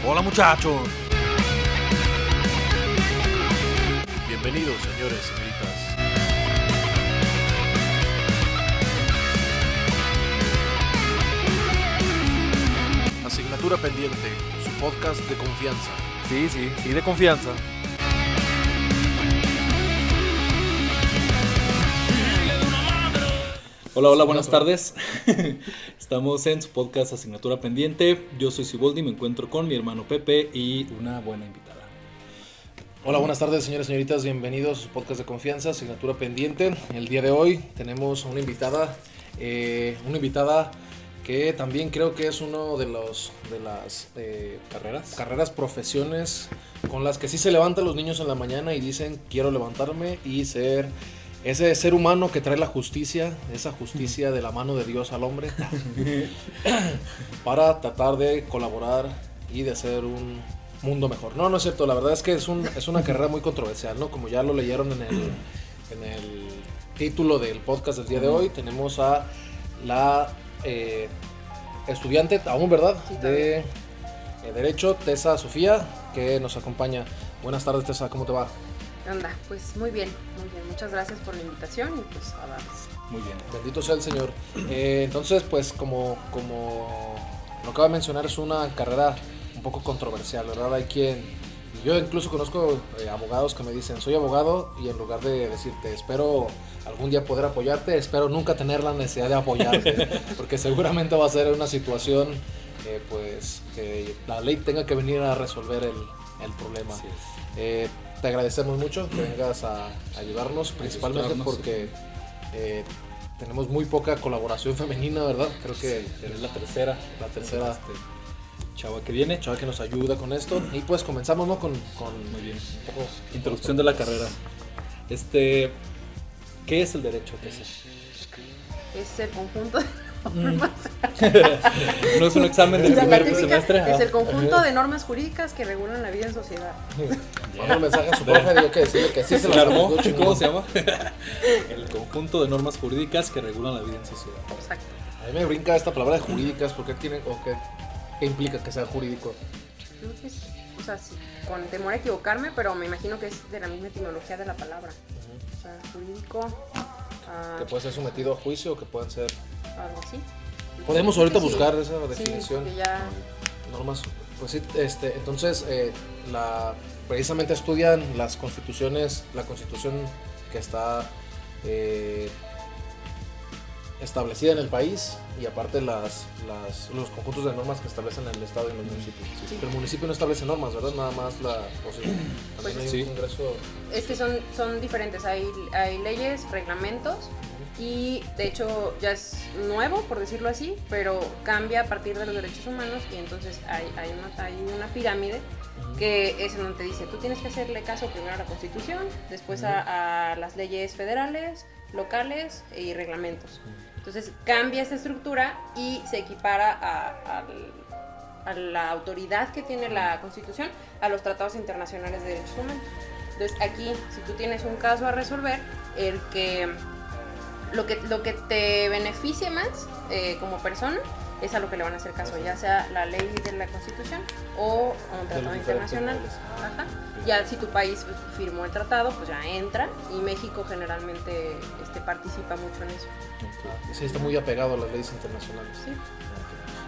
Hola muchachos. Bienvenidos, señores, señoritas. Asignatura pendiente, su podcast de confianza. Sí, de confianza. Hola, buenas tardes. Estamos en su podcast Asignatura Pendiente. Yo soy Siboldi, me encuentro con mi hermano Pepe y una buena invitada. Hola, buenas tardes, señores, señoritas. Bienvenidos a su podcast de confianza, Asignatura Pendiente. El día de hoy tenemos una invitada que también creo que es uno de las carreras, profesiones con las que sí se levantan los niños en la mañana y dicen quiero levantarme y ser ese ser humano que trae la justicia, esa justicia de la mano de Dios al hombre, para tratar de colaborar y de hacer un mundo mejor. No es cierto, la verdad es que es una carrera muy controversial, ¿no? Como ya lo leyeron en el título del podcast del día de hoy, tenemos a la estudiante aún, ¿verdad? Sí, de Derecho, Tessa Sofía, que nos acompaña. Buenas tardes, Tessa, ¿cómo te va? Anda, pues muy bien. Muchas gracias por la invitación y pues a darles. Muy bien. Bendito sea el Señor. Entonces, pues como lo acaba de mencionar, es una carrera un poco controversial, ¿verdad? Hay quien... Yo incluso conozco abogados que me dicen, soy abogado, y en lugar de decirte, espero algún día poder apoyarte, espero nunca tener la necesidad de apoyarte, porque seguramente va a ser una situación pues que la ley tenga que venir a resolver el problema. Así es. Te agradecemos mucho que vengas a ayudarnos, principalmente porque tenemos muy poca colaboración femenina, ¿verdad? Creo que Eres la tercera chava que viene. chava que nos ayuda con esto. Y pues comenzamos, ¿no? Con Muy bien. un poco Introducción de la carrera. ¿Qué es el derecho? Tessa? Es el conjunto de normas. No es un examen del La primer típica semestre. es el conjunto de normas jurídicas que regulan la vida en sociedad. Manda un mensaje a su profe, digo que decirle que sí se ¿Se lo armó? aprendió chingón. ¿Cómo se llama? El conjunto de normas jurídicas que regulan la vida en sociedad. Exacto. A mí me brinca esta palabra de jurídicas, porque ¿qué implica que sea jurídico? Creo que es, o sea, sí, con temor a equivocarme, pero me imagino que es de la misma etimología de la palabra. O sea, jurídico, Que puede ser sometido a juicio o que pueden ser... algo así. Podemos ahorita Sí. buscar esa Sí, definición. que ya... Normas, pues sí, entonces precisamente estudian las constituciones, la constitución que está establecida en el país, y aparte los conjuntos de normas que establecen el estado y los municipios. Sí. Pero el municipio no establece normas, ¿verdad? Nada más también Pues hay sí. un congreso. Es que son diferentes, hay leyes, reglamentos, y de hecho ya es nuevo, por decirlo así, pero cambia a partir de los derechos humanos, y entonces hay una pirámide que es en donde te dice, tú tienes que hacerle caso primero a la Constitución, después a las leyes federales, locales y reglamentos. Entonces cambia esa estructura y se equipara a la autoridad que tiene la Constitución a los tratados internacionales de derechos humanos. Entonces aquí, si tú tienes un caso a resolver, lo que te beneficie más como persona es a lo que le van a hacer caso, ya sea la ley de la Constitución o un tratado los internacional. diferentes Ajá. Ya si tu país firmó el tratado, pues ya entra, y México generalmente participa mucho en eso. Sí, está muy apegado a las leyes internacionales. Sí.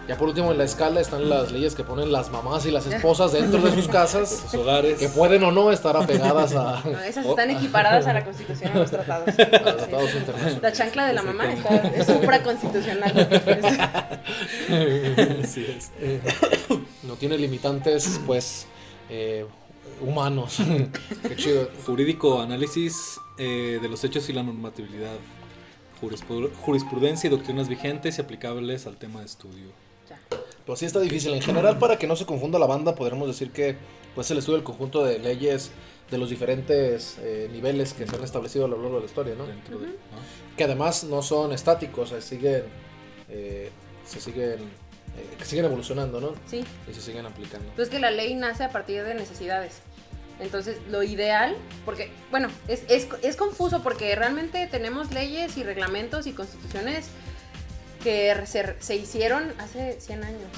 Ya por último, en la escala están las leyes que ponen las mamás y las esposas dentro de sus casas, Sus hogares. que pueden o no estar apegadas a No, esas están equiparadas a la Constitución y a los tratados. los tratados internacionales. La chancla de la mamá es supraconstitucional. Así es. No tiene limitantes, pues, humanos. Qué chido. Jurídico, análisis de los hechos y la normatividad. Jurisprudencia y doctrinas vigentes y aplicables al tema de estudio. Ya. Pues sí está difícil. En general, para que no se confunda la banda, podremos decir que pues el estudio del conjunto de leyes de los diferentes niveles que se han establecido a lo largo de la historia, ¿no? Dentro de, ¿no? Que además no son estáticos, siguen evolucionando, ¿no? Sí. Y se siguen aplicando. Pues que la ley nace a partir de necesidades. Entonces, lo ideal, porque, bueno, es confuso porque realmente tenemos leyes y reglamentos y constituciones que se hicieron hace 100 años.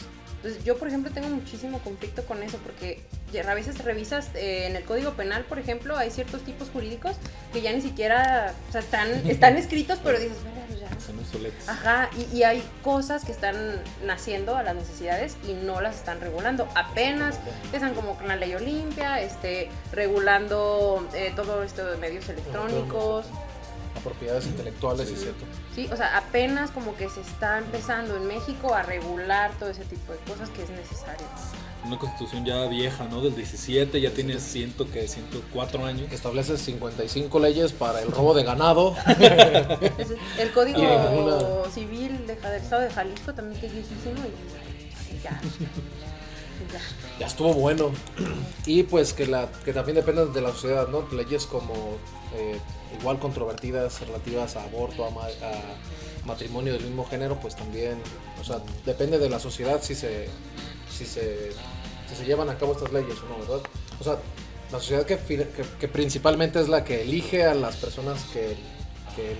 Entonces yo, por ejemplo, tengo muchísimo conflicto con eso porque a veces revisas en el Código Penal, por ejemplo, hay ciertos tipos jurídicos que ya ni siquiera, o sea, están escritos, pero dices, bueno, pues ya. Son obsoletos. Ajá, y hay cosas que están naciendo a las necesidades y no las están regulando. Apenas empiezan como con la ley Olimpia, regulando todo esto de medios electrónicos. A propiedades intelectuales, Sí. es cierto. Sí, o sea, apenas como que se está empezando en México a regular todo ese tipo de cosas que es necesario. Una constitución ya vieja, ¿no? Del 17, ya tiene 104 años. Que establece 55 leyes para el robo de ganado. Entonces, el Código Y ninguna- Civil del Estado de Jalisco también que es viejísimo y ya. Ya estuvo bueno. Y pues que también dependen de la sociedad, ¿no? Leyes como igual controvertidas relativas a aborto, a matrimonio del mismo género, pues también, o sea, depende de la sociedad si se llevan a cabo estas leyes o no, ¿verdad? O sea, la sociedad que principalmente es la que elige a las personas que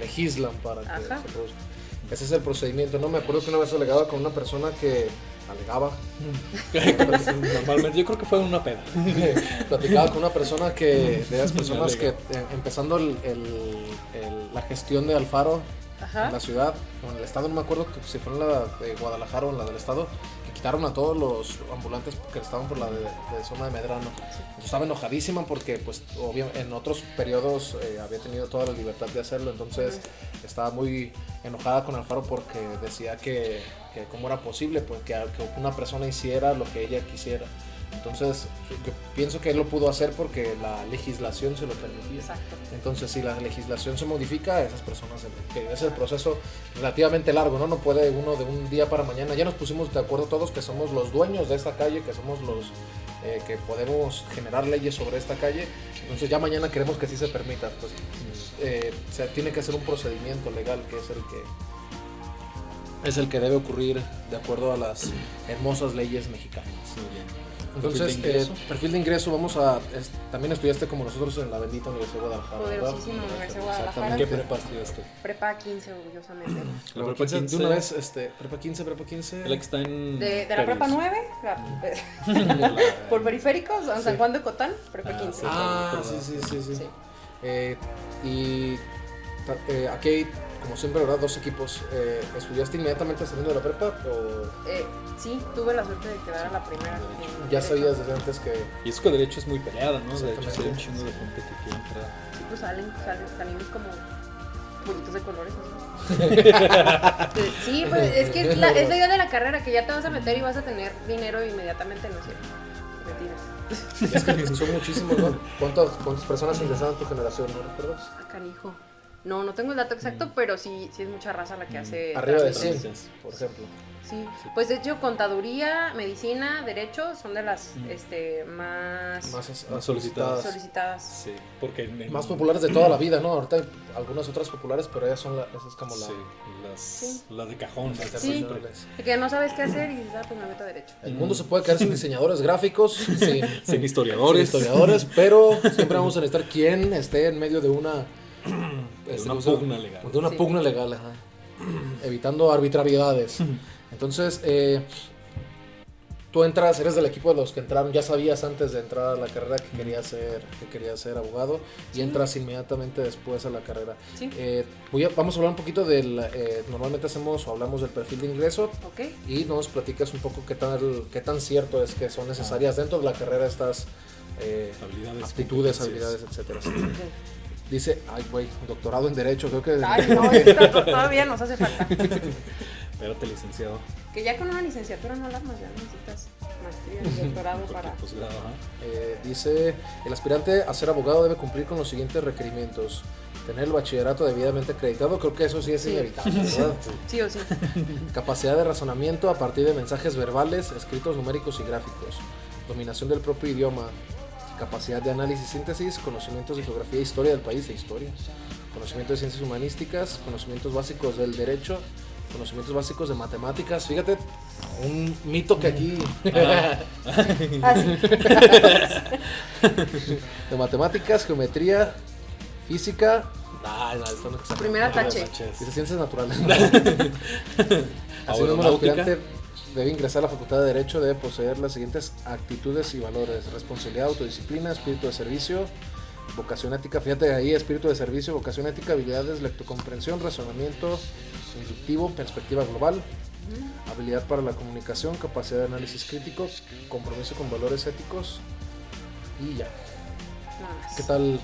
legislan para que Ajá. se produzca. Ese es el procedimiento, ¿no? Me acuerdo que una vez alegaba con una persona que Normalmente, yo creo que fue una peda. platicaba con una persona de las personas que empezando la gestión de Alfaro Ajá. en la ciudad, o en el estado, no me acuerdo si fue en la de Guadalajara o en la del estado, que quitaron a todos los ambulantes que estaban por la de zona de Medrano. Estaba enojadísima porque pues en otros periodos había tenido toda la libertad de hacerlo, entonces estaba muy enojada con Alfaro porque decía que cómo era posible pues que una persona hiciera lo que ella quisiera. Entonces yo pienso que él lo pudo hacer porque la legislación se lo permitía. Exacto. Entonces si la legislación se modifica, esas personas, que es el proceso relativamente largo, ¿no? No puede uno de un día para mañana. Ya nos pusimos de acuerdo todos que somos los dueños de esta calle, que somos los que podemos generar leyes sobre esta calle. Entonces ya mañana queremos que sí se permita. Pues tiene que ser un procedimiento legal que es el que debe ocurrir de acuerdo a las hermosas leyes mexicanas. Entonces, perfil de ingreso, también estudiaste como nosotros en la bendita Universidad de Guadalajara, ¿verdad? Poderosísima Universidad de Guadalajara. ¿Qué Exactamente. prepa estudiaste? Prepa 15, orgullosamente. La Prepa prepa 15, 15, de una vez, prepa 15. la que está en... De la prepa 9, por periféricos, San Juan de Cotán, prepa 15. Sí. Sí. Aquí, como siempre, ¿verdad? Dos equipos. ¿Estudiaste inmediatamente saliendo de la prepa o Sí, tuve la suerte de quedar a la primera. ya sabías desde antes que... Y eso que derecho es muy peleada, ¿no? De hecho, Exactamente. sí hay un chingo de gente que quiere entrar. Sí, pues salimos como pollitos de colores. ¿No? Sí, pues es que es la idea de la carrera, que ya te vas a meter y vas a tener dinero inmediatamente, ¿no es cierto? Mentiras. Es que son muchísimos, ¿no? ¿Cuántas personas ingresaron a tu generación, no recuerdas? Ah, canijo. No tengo el dato exacto, pero sí es mucha raza la que hace. Arriba de trámites. 100, por ejemplo. Sí, pues de hecho contaduría, medicina, derecho son de las más Más solicitadas. solicitadas. Sí, porque... Más populares de toda la vida, ¿no? Ahorita hay algunas otras populares, pero ellas es como la... Sí, las de cajón. las las Sí. internacionales. De que no sabes qué hacer y dices, pues me meto a derecho. El mundo se puede caer sin diseñadores gráficos, Sin historiadores. pero siempre vamos a necesitar quien esté en medio de una... una pugna legal. De una Sí. pugna legal, ajá. Evitando arbitrariedades. Entonces, tú eres del equipo de los que entraron, ya sabías antes de entrar a la carrera que querías ser abogado y entras inmediatamente después a la carrera. Sí. Vamos a hablar un poquito normalmente hablamos del perfil de ingreso Ok. y nos platicas un poco qué tan cierto es que son necesarias dentro de la carrera estas Habilidades, aptitudes, competencias. habilidades, etcétera. Dice, doctorado en Derecho, creo que... Ay, no, esto todavía nos hace falta. Espérate, licenciado. Que ya con una licenciatura no la armas, ya necesitas maestría y doctorado Porque para... posgrado, ajá. Dice, el aspirante a ser abogado debe cumplir con los siguientes requerimientos. Tener el bachillerato debidamente acreditado, creo que eso sí es Sí. inevitable, ¿verdad? Sí o sí. Capacidad de razonamiento a partir de mensajes verbales, escritos, numéricos y gráficos. Dominación del propio idioma. Capacidad de análisis y síntesis, conocimientos de geografía e historia del país e historia. Conocimientos de ciencias humanísticas, conocimientos básicos del derecho, conocimientos básicos de matemáticas. Fíjate, un mito que aquí... Así. de matemáticas, geometría, física... esto no Primera tache. Dice ciencias naturales. Así mismo el Aeronáutica. aspirante debe ingresar a la Facultad de Derecho, debe poseer las siguientes actitudes y valores: responsabilidad, autodisciplina, espíritu de servicio, vocación ética. Fíjate ahí, espíritu de servicio, vocación ética, habilidades, lectocomprensión, razonamiento inductivo, perspectiva global, habilidad para la comunicación, capacidad de análisis crítico, compromiso con valores éticos y ya. Nada más. ¿Qué tal?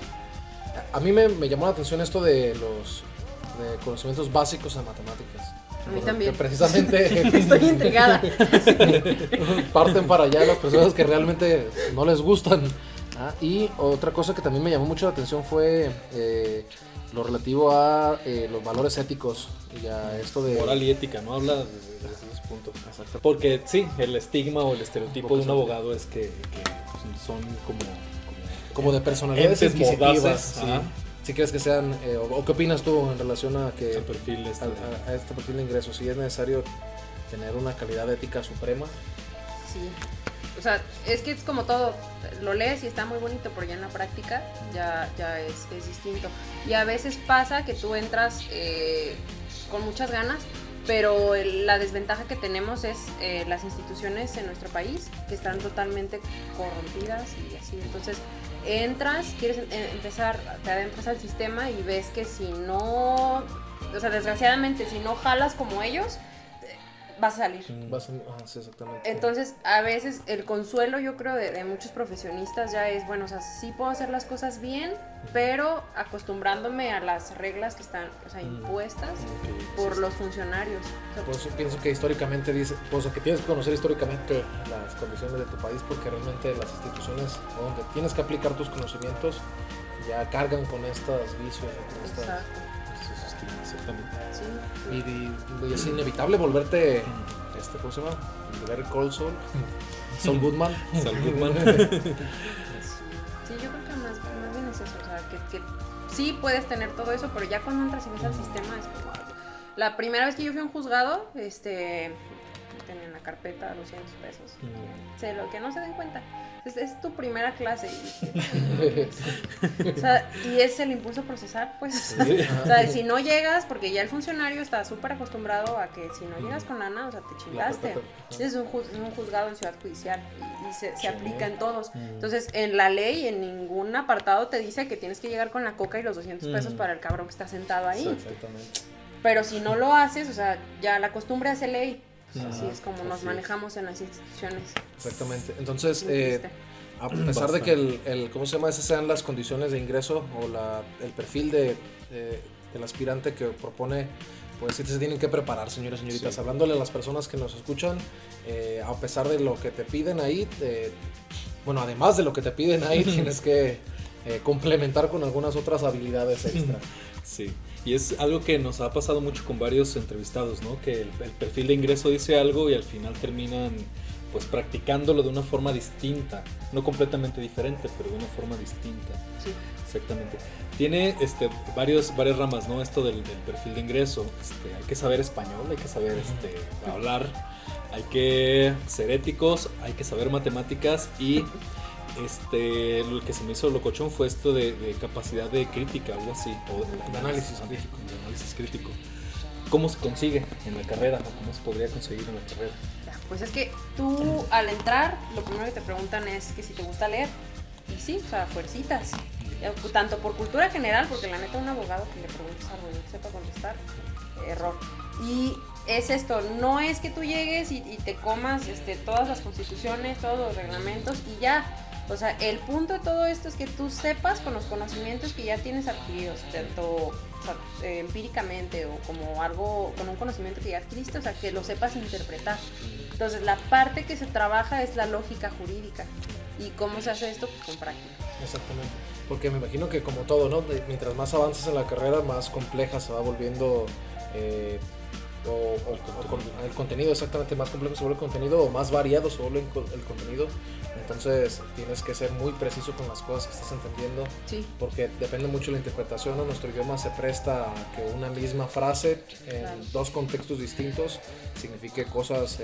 A mí me llamó la atención esto de los de conocimientos básicos en matemáticas. A mí también. Que precisamente Estoy intrigada. parten para allá las personas que realmente no les gustan. Y otra cosa que también me llamó mucho la atención fue lo relativo a los valores éticos y a esto de Moral y ética, ¿no? Habla de esos puntos. Exacto. Porque sí, el estigma o el estereotipo de un abogado es que son como de personalidades entes inquisitivas. mordaces, Sí. ajá. Si crees que sean, o qué opinas tú en relación a que el perfil a este perfil de ingreso, si es necesario tener una calidad ética suprema. Sí. O sea, es que es como todo, lo lees y está muy bonito, pero ya en la práctica ya es distinto. Y a veces pasa que tú entras con muchas ganas, pero la desventaja que tenemos es las instituciones en nuestro país que están totalmente corrompidas y así. Entonces entras, quieres empezar, te adentras al sistema y ves que si no, o sea, desgraciadamente, si no jalas como ellos, vas a salir. Sí, exactamente. Entonces, a veces el consuelo, yo creo, de muchos profesionistas ya es, bueno, o sea, sí puedo hacer las cosas bien, pero acostumbrándome a las reglas que están, o sea, impuestas por los funcionarios. O sea, Por eso pienso que históricamente dice, pues que tienes que conocer históricamente las condiciones de tu país, porque realmente las instituciones donde tienes que aplicar tus conocimientos ya cargan con estos vicios, con estas, exacto. estos estigmas, exactamente. Sí. Y es inevitable volverte, ¿cómo se llama? Ver Cold Soul, Saul Goodman. Saul Goodman. Sí, yo creo que más bien es eso, o sea, que sí puedes tener todo eso, pero ya cuando entras y ves al sistema es como... La primera vez que yo fui a un juzgado, tenía en la carpeta 200 pesos. Sé lo que no se den cuenta. Es tu primera clase. O sea, y es el impulso procesal, pues. O sea, si no llegas, porque ya el funcionario está súper acostumbrado a que si no llegas con lana, o sea, te chingaste. Es un juzgado en Ciudad Judicial y se aplica en todos. Entonces, en la ley, en ningún apartado te dice que tienes que llegar con la coca y los 200 pesos para el cabrón que está sentado ahí. Exactamente. Pero si no lo haces, o sea, ya la costumbre hace ley. Así es como nos manejamos en las instituciones. Exactamente. Entonces, Muy triste. a pesar de que el ¿cómo se llama? Esas sean las condiciones de ingreso o el perfil del aspirante que propone, pues sí se tienen que preparar, señores y señoritas. Sí. Hablándole a las personas que nos escuchan, a pesar de lo que te piden ahí, bueno, además de lo que te piden ahí, tienes que complementar con algunas otras habilidades extra. Sí, y es algo que nos ha pasado mucho con varios entrevistados, ¿no? Que el perfil de ingreso dice algo y al final terminan pues practicándolo de una forma distinta, no completamente diferente, pero de una forma distinta. Sí. Exactamente. Tiene varias ramas, ¿no? Esto del perfil de ingreso. Hay que saber español, hay que saber hablar, hay que ser éticos, hay que saber matemáticas y lo que se me hizo locochón fue esto de capacidad de crítica, algo así, o de análisis crítico. ¿Cómo se consigue en la carrera? ¿O cómo se podría conseguir en la carrera? Pues es que tú al entrar, lo primero que te preguntan es que si te gusta leer. Y sí, o sea, fuercitas. Tanto por cultura general, porque la neta un abogado que le preguntes algo y no sepa contestar, error. Y es esto, no es que tú llegues y te comas todas las constituciones, todos los reglamentos y ya. O sea, el punto de todo esto es que tú sepas con los conocimientos que ya tienes adquiridos, tanto empíricamente o como algo, con un conocimiento que ya adquiriste, o sea, que lo sepas interpretar. Entonces, la parte que se trabaja es la lógica jurídica. ¿Y cómo se hace esto? Pues con práctica. Exactamente. Porque me imagino que como todo, ¿no? Mientras más avances en la carrera, más compleja se va volviendo el contenido, exactamente, más complejo se vuelve el contenido o más variado se vuelve el contenido. Entonces tienes que ser muy preciso con las cosas que estás entendiendo, sí. Porque depende mucho de la interpretación, ¿no? Nuestro idioma se presta a que una misma frase en dos contextos distintos signifique cosas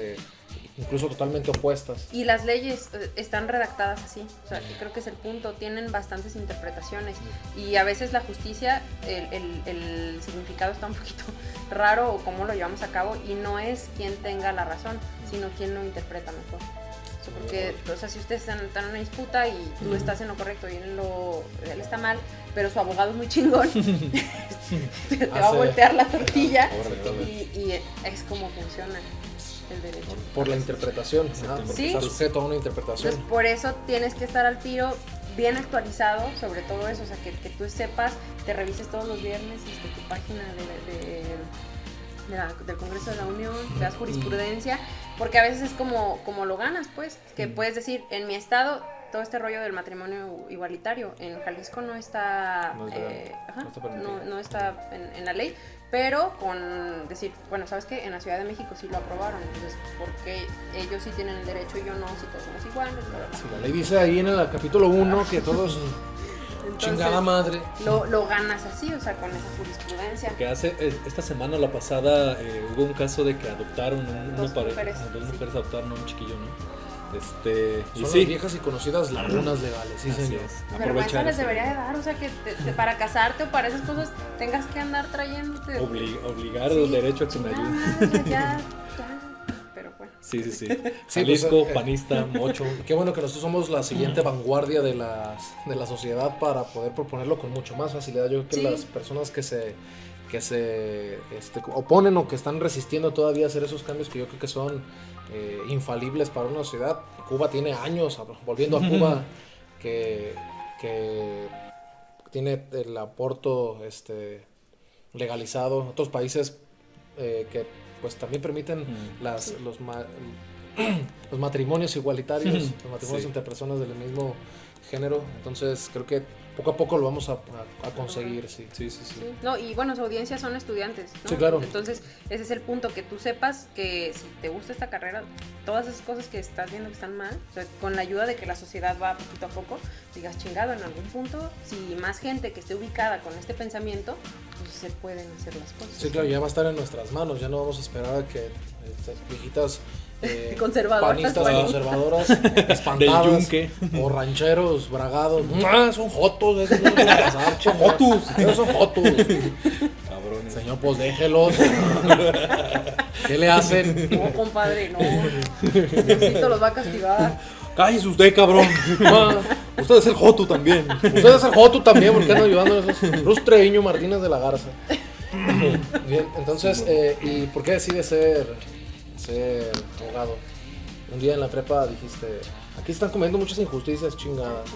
incluso totalmente opuestas. Y las leyes están redactadas así, o sea, que creo que es el punto, tienen bastantes interpretaciones y a veces la justicia, el significado está un poquito raro o cómo lo llevamos a cabo y no es quien tenga la razón, sino quien lo interpreta mejor. O sea, porque, o sea, si ustedes están en una disputa y tú estás en lo correcto y él está mal, pero su abogado es muy chingón, te va a voltear la tortilla y es como funciona el derecho. Por la interpretación, Sí. está sujeto a una interpretación. Entonces, por eso tienes que estar al tiro, bien actualizado sobre todo eso, o sea, que tú sepas, te revises todos los viernes tu página del Congreso de la Unión, veas jurisprudencia, porque a veces es como lo ganas, pues, que puedes decir, en mi estado, todo este rollo del matrimonio igualitario, en Jalisco no está, no está en la ley, pero con decir, bueno, ¿sabes qué? En la Ciudad de México sí lo aprobaron, entonces, ¿por qué ellos sí tienen el derecho y yo no? Si todos somos iguales, ¿verdad? Si la ley dice ahí en el capítulo 1 que todos... Entonces, chingada madre. Lo ganas así, o sea, con esa jurisprudencia. Que esta semana, la pasada, hubo un caso de que adoptaron Dos mujeres adoptaron a un chiquillo, ¿no? Son las viejas y conocidas lagunas legales, sí, señor. Vergüenza les debería de dar, o sea, que para casarte o para esas cosas tengas que andar trayéndote. Obligar el derecho a que me ayuden. Ya. Pero bueno. Sí. Sí, Jalisco, pues, panista, mocho. Qué bueno que nosotros somos la siguiente vanguardia de la sociedad para poder proponerlo con mucho más facilidad. Yo creo que las personas que se oponen o que están resistiendo todavía a hacer esos cambios, que yo creo que son infalibles para una sociedad. Cuba tiene años, volviendo a Cuba, que tiene el aborto legalizado. Otros países que pues también permiten los matrimonios igualitarios, los matrimonios entre personas del mismo género. Entonces creo que poco a poco lo vamos a conseguir, sí. No, y bueno, su audiencia son estudiantes, ¿no? Sí, claro. Entonces, ese es el punto, que tú sepas que si te gusta esta carrera, todas esas cosas que estás viendo que están mal, o sea, con la ayuda de que la sociedad va poquito a poco, digas, chingado, en algún punto, si más gente que esté ubicada con este pensamiento, pues se pueden hacer las cosas. Sí, claro, ya va a estar en nuestras manos, ya no vamos a esperar a que estas viejitas conservadoras, conservadoras espantadas, del yunque, o rancheros bragados, son jotos, esos no van a casar, son jotos, esos son jotos. Cabrones. Señor, pues déjelos. ¿Qué le hacen? No, compadre, no. Diosito los va a castigar. Cállese usted, cabrón. Usted es el joto también. Usted es el joto también, porque andan ayudando a esos. Luz Treviño Martínez de la Garza. Bien, entonces, ¿y por qué decide ser abogado? Un día en la prepa dijiste, aquí están cometiendo muchas injusticias, chingadas.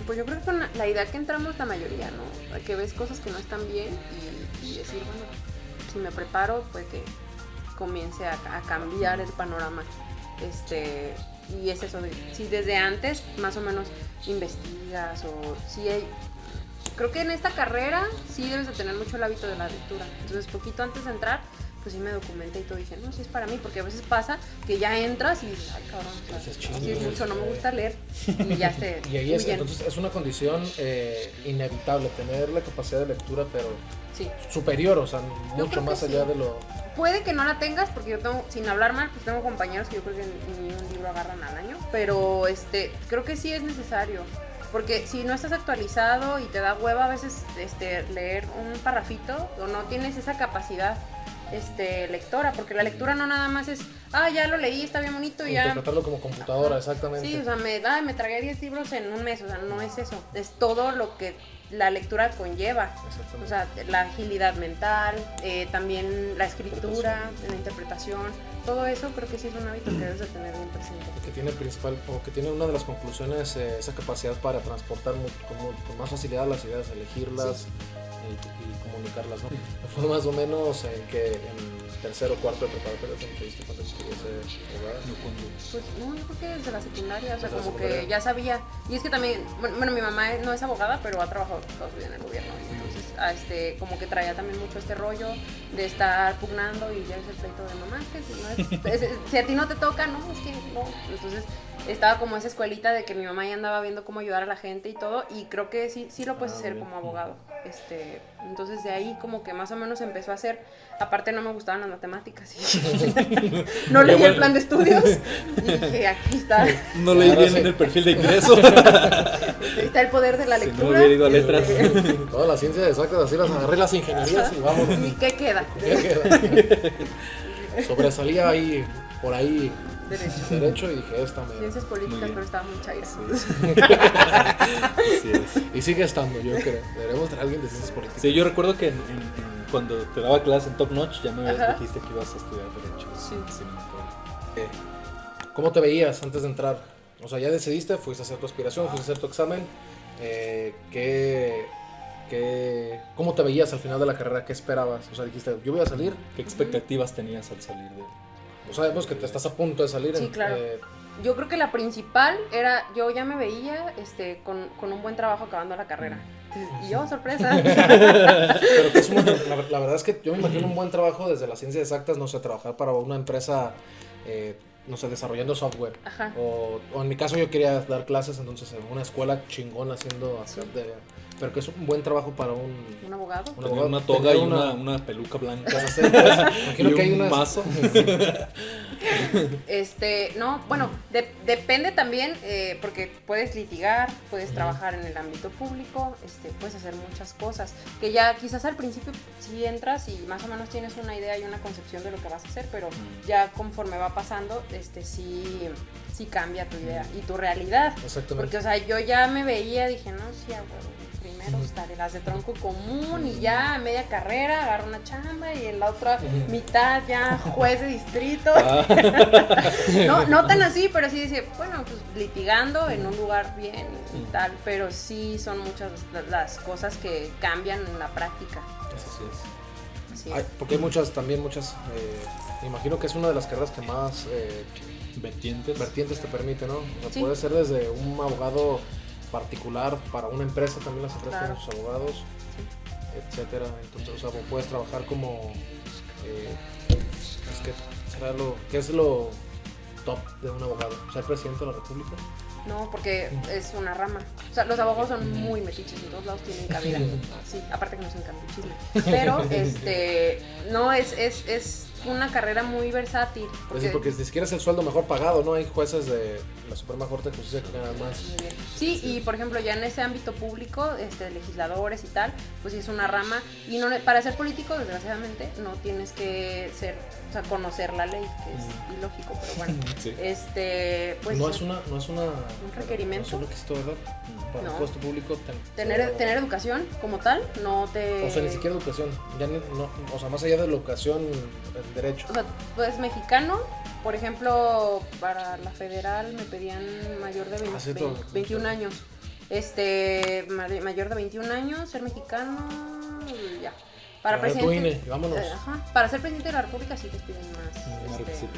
Pues yo creo que con la idea que entramos la mayoría, ¿no? Que ves cosas que no están bien y decir, bueno, si me preparo, pues que comience a cambiar el panorama. Y es eso, si desde antes más o menos investigas o si hay... Creo que en esta carrera sí debes de tener mucho el hábito de la lectura. Entonces, poquito antes de entrar, pues sí me documenté y todo, dije, no, sí es para mí, porque a veces pasa que ya entras y dices, ay, cabrón, sí es mucho, no me gusta leer, y ya te y ahí entonces es una condición inevitable, tener la capacidad de lectura, pero superior, o sea, mucho más allá de lo... Puede que no la tengas, porque yo tengo, sin hablar mal, pues tengo compañeros que yo creo que ni un libro agarran al año, pero creo que sí es necesario. Porque si no estás actualizado y te da hueva a veces leer un parrafito o no tienes esa capacidad lectora, porque la lectura no nada más es, ya lo leí, está bien bonito y ya... Interpretarlo como computadora, exactamente. Sí, o sea, me tragué 10 libros en un mes, o sea, no es eso, es todo lo que la lectura conlleva, o sea, la agilidad mental, también la escritura, la interpretación, todo eso creo que sí es un hábito que debes de tener bien presente. Que tiene una de las conclusiones, esa capacidad para transportar con más facilidad las ideas, elegirlas y comunicarlas, ¿no? Fue más o menos en tercero o cuarto de preparatoria cuando te diste cuenta que querías ser abogada. Pues no, yo creo que desde la secundaria, o sea, como que ya sabía. Y es que también, bueno, mi mamá no es abogada, pero ha trabajado toda su vida en el gobierno. Entonces, como que traía también mucho este rollo de estar pugnando y ya es el pleito de mamá, que si a ti no te toca, no, es que no. Entonces, estaba como esa escuelita de que mi mamá ya andaba viendo cómo ayudar a la gente y todo, y creo que sí lo puedes hacer como abogado. Entonces de ahí como que más o menos empezó a hacer. Aparte no me gustaban las matemáticas. Y no leí el plan de estudios. Y dije, aquí está. No leí Ahora bien sí. el perfil de ingreso. Ahí está el poder de la Si no lectura. hubiera ido a letras. Todas las ciencias exactas, así las agarré las ingenierías y vamos. ¿Y qué queda? Sobresalía ahí, por ahí, Derecho. derecho y dije, esta me... Ciencias Muy políticas, bien. pero estaba muy chaira. Así es. Y sigue estando, yo creo. Deberemos traer a alguien de ciencias políticas. Sí, yo recuerdo que cuando te daba clase en Top Notch ya me Ajá. dijiste que ibas a estudiar Derecho. Sí. Sí, no me acuerdo. ¿Cómo te veías antes de entrar? O sea, ya decidiste, fuiste a hacer tu aspiración, fuiste a hacer tu examen. ¿Cómo te veías al final de la carrera? ¿Qué esperabas? O sea, dijiste, yo voy a salir. ¿Qué expectativas tenías al salir de...? O sabemos que te estás a punto de salir. Sí, claro. Yo creo que la principal era, yo ya me veía con un buen trabajo acabando la carrera. Y yo, sorpresa. Pero que es la verdad es que yo me imagino un buen trabajo desde las ciencias exactas, no sé, trabajar para una empresa, no sé, desarrollando software. Ajá. O en mi caso yo quería dar clases, entonces en una escuela chingona haciendo... pero que es un buen trabajo para un abogado. un Tenía abogado. una toga y Tener una peluca blanca. pues, imagino y que hay un unas... mazo. No, bueno, depende también, porque puedes litigar, puedes trabajar en el ámbito público, puedes hacer muchas cosas, que ya quizás al principio sí entras y más o menos tienes una idea y una concepción de lo que vas a hacer, pero ya conforme va pasando, sí cambia tu idea y tu realidad. Exactamente. Porque, o sea, yo ya me veía, dije, no, sí, primero estaré las de tronco común y ya a media carrera agarro una chamba y en la otra mitad ya juez de distrito. No tan así, pero sí decía, bueno, pues litigando en un lugar bien y tal, pero sí son muchas las cosas que cambian en la práctica. Así es. Así Ay, es. porque hay muchas, me imagino que es una de las carreras que más Vertientes. vertientes te permite, ¿no? O sea, Sí. puede ser desde un abogado particular para una empresa, también las empresas Claro. tienen sus abogados, etcétera. Entonces, o sea, puedes trabajar como, ¿qué es lo top de un abogado? ¿Ser presidente de la república? No, porque es una rama. O sea, los abogados son muy metiches, en todos lados tienen cabida. Sí, aparte que nos encanta el chisme. Pero, no, es una carrera muy versátil. Porque ni siquiera es el sueldo mejor pagado, ¿no? Hay jueces de la Suprema Corte de Justicia que ganan más. Muy bien. Sí, y por ejemplo, ya en ese ámbito público, legisladores y tal, pues sí es una rama. Y no, para ser político, desgraciadamente, no tienes que conocer la ley, que es ilógico, pero bueno. Sí. Pues no es una requerimiento. No es un requisito, ¿verdad? Para No. el puesto público. tener educación como tal, no te... O sea, ni siquiera educación. O sea, más allá de la educación, el derecho. O sea, pues mexicano, por ejemplo, para la federal me pedían mayor de 21 años. Mayor de 21 años, ser mexicano, ya. Para presidente, vámonos. para ser presidente de la República sí te piden más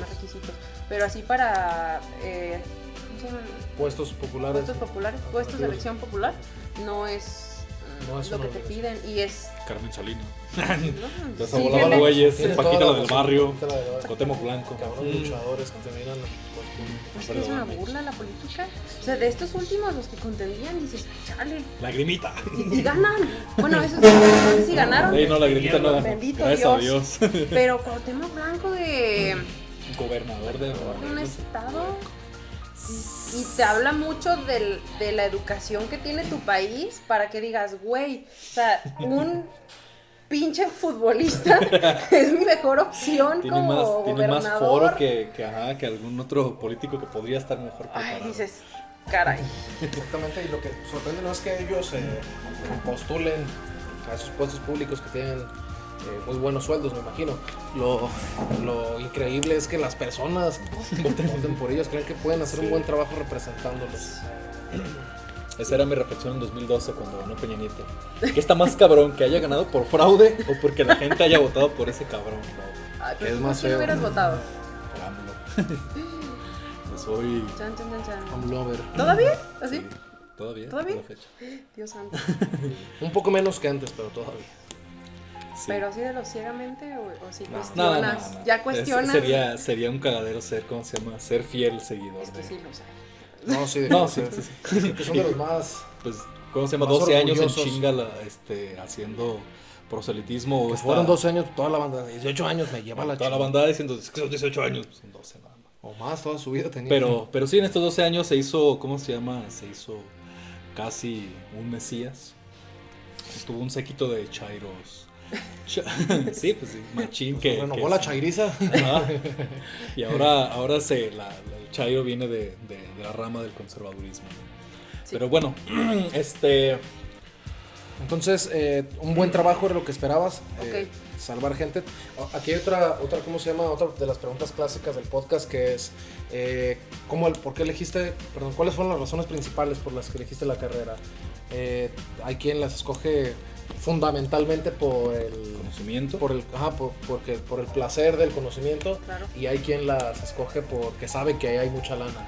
requisitos. Pero así para ¿cómo se llaman? Puestos populares. Puestos de elección popular, no es lo que te piden y es Carmen Salinas. ¿no? Los Sí, Abuela tiene- Güeyes, Tiene Paquita toda la del razón, barrio, Paquita la del barrio. Cuauhtémoc Blanco. Cabrones luchadores que te miran. Es que es una burla la política. O sea, de estos últimos, los que contendían, dices, chale, Lagrimita. y ganan. Bueno, esos no sé si ganaron. Ey, no, Lagrimita no ganó. Bendito Gracias a Dios. Pero Cuauhtémoc Blanco de Gobernador de un estado. Y te habla mucho de la educación que tiene tu país para que digas, güey, o sea, un pinche futbolista es mi mejor opción Tiene como tiene más gobernador. foro que algún otro político que podría estar mejor preparado. Ay, dices, caray. Exactamente, y lo que sorprende no es que ellos postulen a esos puestos públicos que tienen muy buenos sueldos, me imagino. Lo increíble es que las personas voten por ellos, creen que pueden hacer un buen trabajo representándolos. Esa era mi reflexión en 2012 cuando ganó Peña Nieto. ¿Qué está más cabrón? ¿Que haya ganado por fraude o porque la gente haya votado por ese cabrón? Ay, Es pero tú más ¿por quién feo. hubieras votado? Por AMLO. Yo soy... Chan, chan, chan, chan. I'm lover. ¿Todavía? ¿Así? Sí, todavía. ¿Todavía? hasta la fecha. Dios santo. Un poco menos que antes, pero todavía. Sí. ¿Pero así de lo ciegamente o si No. cuestionas? No. ¿Ya cuestionas? Sería un cagadero ser, ¿cómo se llama? Ser fiel seguidor. Es que de- sí lo sé. No, sí, No, sí, sí, sí. que son de los más... Pues, ¿cómo se llama? Más 12 años en orgullosos. chinga haciendo proselitismo. Que esta- fueron 12 años, toda la banda, 18 años me lleva la toda la chingada. banda diciendo, es que son 18 años, son 12 nada más. O más, toda su vida tenía. Pero sí, en estos 12 años se hizo, ¿cómo se llama? Se hizo casi un mesías. Tuvo un séquito de chairos. Sí, pues sí, machín que... renovó que- la chairiza. Ajá. Y ahora el chairo viene de la rama del conservadurismo, ¿no? Sí. Pero bueno, Entonces, un buen trabajo era lo que esperabas. Ok. Salvar gente. Aquí hay otra, ¿cómo se llama? Otra de las preguntas clásicas del podcast que es, ¿por qué elegiste, perdón, cuáles fueron las razones principales por las que elegiste la carrera? Hay quien las escoge fundamentalmente por el conocimiento. por el placer del conocimiento, Claro. y hay quien las escoge porque sabe que ahí hay mucha lana.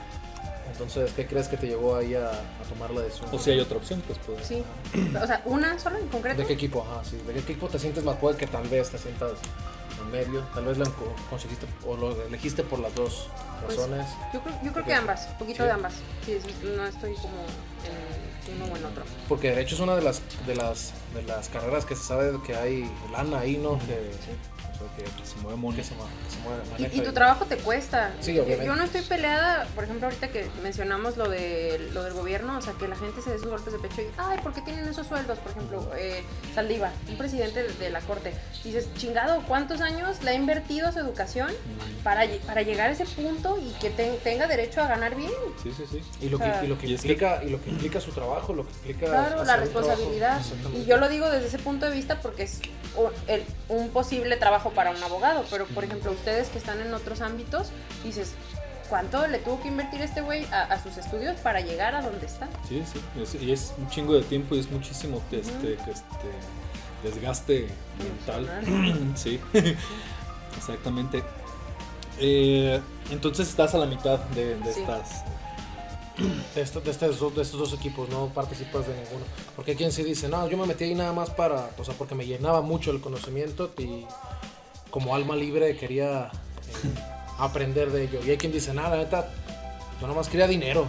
Entonces, ¿qué crees que te llevó ahí a tomar la decisión? O si hay otra opción, pues puede. Sí. O sea, ¿una sola en concreto? ¿De qué equipo? Ajá, sí. ¿De qué equipo te sientes más? Puede que tal vez te sientas en medio, tal vez lo conseguiste o lo elegiste por las dos Pues, razones. Yo creo que ambas, un poquito Sí. de ambas. Sí, no estoy como en uno o en otro. Porque de hecho es una de las carreras que se sabe que hay lana ahí, ¿no? Que se mueve mono. Que se maneja Y tu ahí. trabajo te cuesta. Sí, obviamente. Yo no estoy peleada, por ejemplo, ahorita que mencionamos lo del gobierno, o sea, que la gente se dé sus golpes de pecho y, ay, ¿por qué tienen esos sueldos? Por ejemplo, Saldívar, un presidente de la corte. Dices, chingado, ¿cuántos años le ha invertido a su educación para llegar a ese punto y que tenga derecho a ganar bien? Sí. Y lo o sea, que y es que- implica su trabajo, lo que implica Claro, hacer la un responsabilidad. trabajo. Exactamente. Y yo lo digo desde ese punto de vista porque es un posible trabajo para un abogado, pero por ejemplo ustedes que están en otros ámbitos, dices, ¿cuánto le tuvo que invertir este güey a sus estudios para llegar a donde está? Sí. Y es un chingo de tiempo y es muchísimo desgaste mental. Sí, exactamente. Entonces estás a la mitad de Sí. estas. De estos dos equipos no participas de ninguno, porque hay quien sí dice, no, yo me metí ahí nada más porque me llenaba mucho el conocimiento y como alma libre quería aprender de ello, y hay quien dice, nada, la neta, yo nada más quería dinero.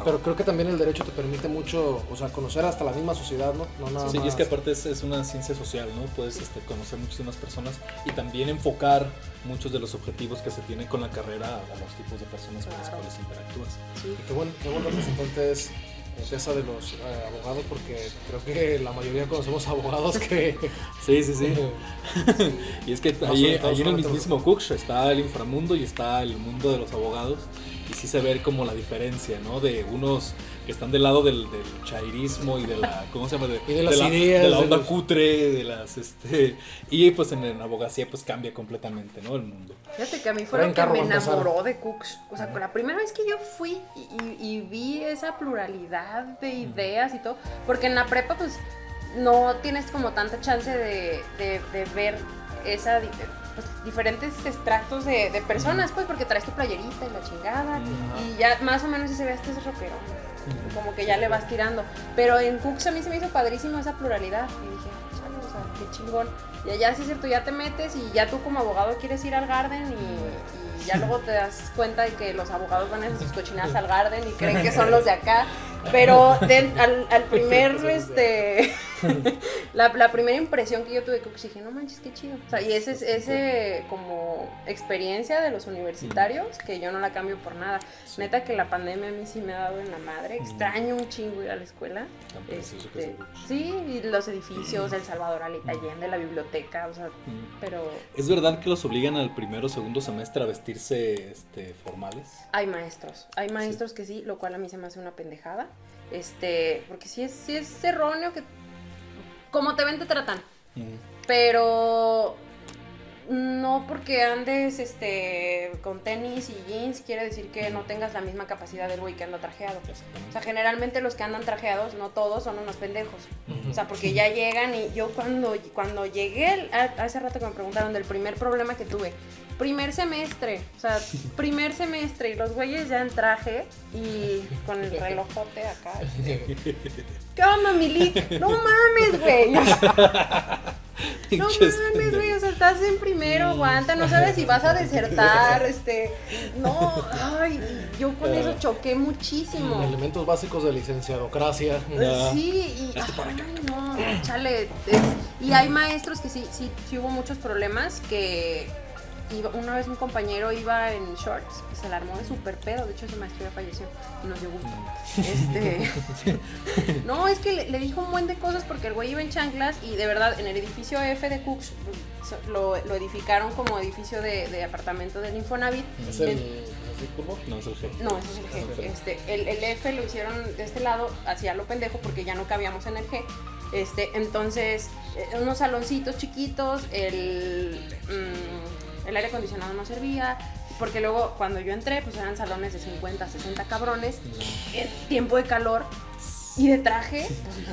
Pero creo que también el derecho te permite mucho, o sea, conocer hasta la misma sociedad, ¿no? Nada Sí, y más. es que aparte es una ciencia social, ¿no? Puedes conocer muchísimas personas y también enfocar muchos de los objetivos que se tienen con la carrera a los tipos de personas con las Claro. cuales interactúas. Sí. Y qué buen representante es Tessa de los abogados, porque creo que la mayoría conocemos abogados que... Sí. Y es que No, ahí sobre todo, en el sobre todo. mismísimo Cooksh está el inframundo y está el mundo de los abogados. Y sí se ve como la diferencia, ¿no? De unos que están del lado del chairismo y de la, ¿cómo se llama? Y de las ideas, de la de onda los- cutre, de las, y pues en abogacía pues cambia completamente, ¿no? El mundo. Fíjate que a mí fue Buen lo que carro me para empezar. enamoró de Cooks. O sea, la primera vez que yo fui y vi esa pluralidad de ideas y todo, porque en la prepa pues no tienes como tanta chance de ver diferentes extractos de personas, pues porque traes tu playerita y la chingada, y ya más o menos se ve este rockero, como que ya le vas tirando. Pero en Cooks a mí se me hizo padrísimo esa pluralidad y dije, chale, o sea, qué chingón. Y allá sí es cierto, ya te metes y ya tú como abogado quieres ir al Garden y ya luego te das cuenta de que los abogados van a hacer sus cochinadas al Garden y creen que son los de acá. Pero al primer, la primera impresión que yo tuve de Cooks, dije, no manches, qué chido. O sea, y ese como experiencia de los universitarios, que yo no la cambio por nada. Neta que la pandemia a mí sí me ha dado en la madre. Extraño un chingo ir a la escuela. Tan precioso que es el Cooksh. Sí, y los edificios, El Salvador Allende, la biblioteca, o sea, pero ¿Es verdad que los obligan al primero o segundo semestre a vestirse formales? hay maestros que sí, lo cual a mí se me hace una pendejada, porque sí es erróneo que como te ven te tratan, pero no porque andes con tenis y jeans quiere decir que no tengas la misma capacidad del güey que anda trajeado. O sea, generalmente los que andan trajeados, no todos, son unos pendejos. O sea, porque ya llegan y yo cuando llegué, hace rato que me preguntaron del primer problema que tuve. Primer semestre y los güeyes ya en traje y con el relojote acá. ¿Qué onda, Milik? No mames, güey. No Pinches mames, pendejos. güey, o sea, estás en primero, aguanta, no sabes si vas a desertar, no, ay, yo con eso choqué muchísimo. Elementos básicos de licenciadocracia. Ah. Sí, y ay, no, chale, y hay maestros que sí hubo muchos problemas que una vez un compañero iba en shorts y se la armó de súper pedo. De hecho, ese maestro ya falleció y nos dio gusto. No, es que le dijo un buen de cosas porque el güey iba en chanclas y de verdad en el edificio F de Cooks lo edificaron como edificio de apartamento del Infonavit. ¿Es el curvo? No, es el G. No, ese es el G. El F lo hicieron de este lado hacia lo pendejo porque ya no cabíamos en el G. Entonces, unos saloncitos chiquitos, el aire acondicionado no servía, porque luego cuando yo entré, pues eran salones de 50, 60 cabrones, en tiempo de calor y de traje.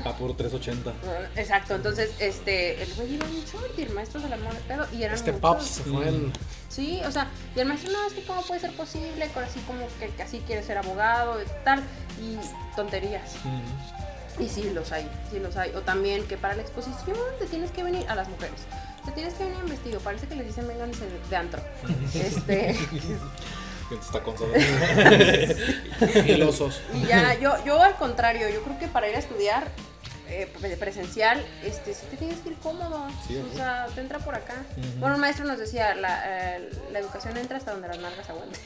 A puro 380. Exacto, entonces el güey iba en short y el maestro se la armó de pedo y eran muchos. Paps se fue en... Sí, o sea, y el maestro, no, es que cómo puede ser posible, que así como que así quiere ser abogado y tal, y tonterías. Y sí los hay. O también que para la exposición te tienes que venir a las mujeres. Te tienes que venir en vestido. Parece que les dicen vénganse de antro. Está con filosos. Y ya, yo al contrario, yo creo que para ir a estudiar presencial, sí te tienes que ir cómodo. Sí, o sea, te entra por acá. Bueno, un maestro nos decía, la educación entra hasta donde las nalgas aguanten.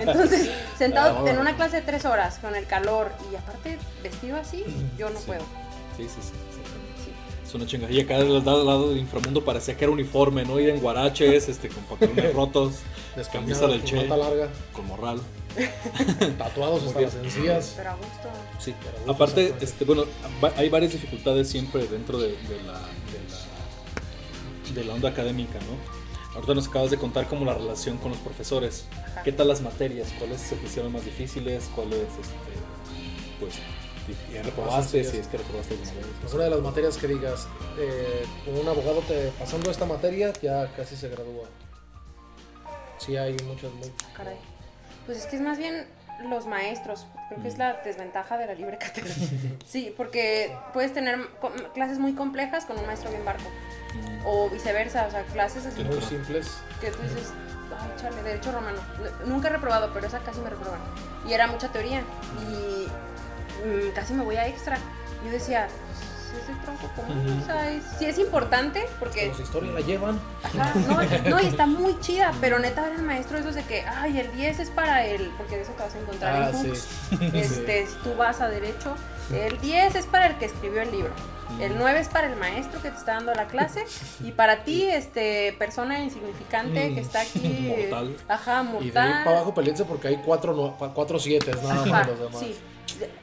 Entonces, sentado en una clase de 3 horas, con el calor, y aparte vestido así, yo no puedo. Sí. Es una chingadilla. Acá del lado del inframundo parecía que era uniforme, ¿no? Ir en guaraches, con pantalones rotos, camisa del Che, mata larga, con morral. tatuados hasta las encías. Pero a gusto. Sí, Pero a gusto, aparte, exactamente. bueno, hay varias dificultades siempre dentro de la onda académica, ¿no? Ahorita nos acabas de contar como la relación con los profesores. Ajá. ¿Qué tal las materias? ¿Cuáles se te hicieron más difíciles? ¿Cuáles, pues, ya reprobaste? Si es que reprobaste alguna vez. Es una de las materias que digas, un abogado pasando esta materia ya casi se gradúa. Sí, hay muchas muy... Caray. Pues es que es más bien los maestros. Creo que es la desventaja de la libre cátedra. Sí, porque puedes tener clases muy complejas con un maestro bien barco. O viceversa, o sea, clases así muy simples. que tú dices, ay, chale, derecho romano. Nunca he reprobado, pero esa casi me reproban. Y era mucha teoría. Y casi me voy a extra. Yo decía, pues, ese tronco común, o sea, sí es importante porque... Los historias la llevan. Ajá, no, y está muy chida, pero neta era el maestro esos de que, ay, el 10 es para el, porque de eso te vas a encontrar en Hooks. Si tú vas a derecho, el 10 es para el que escribió el libro. El 9 es para el maestro que te está dando la clase y para ti, persona insignificante que está aquí, mortal. Ajá, Y de ahí mortal. para abajo peleense porque hay 4 7 nada más los demás. Sí.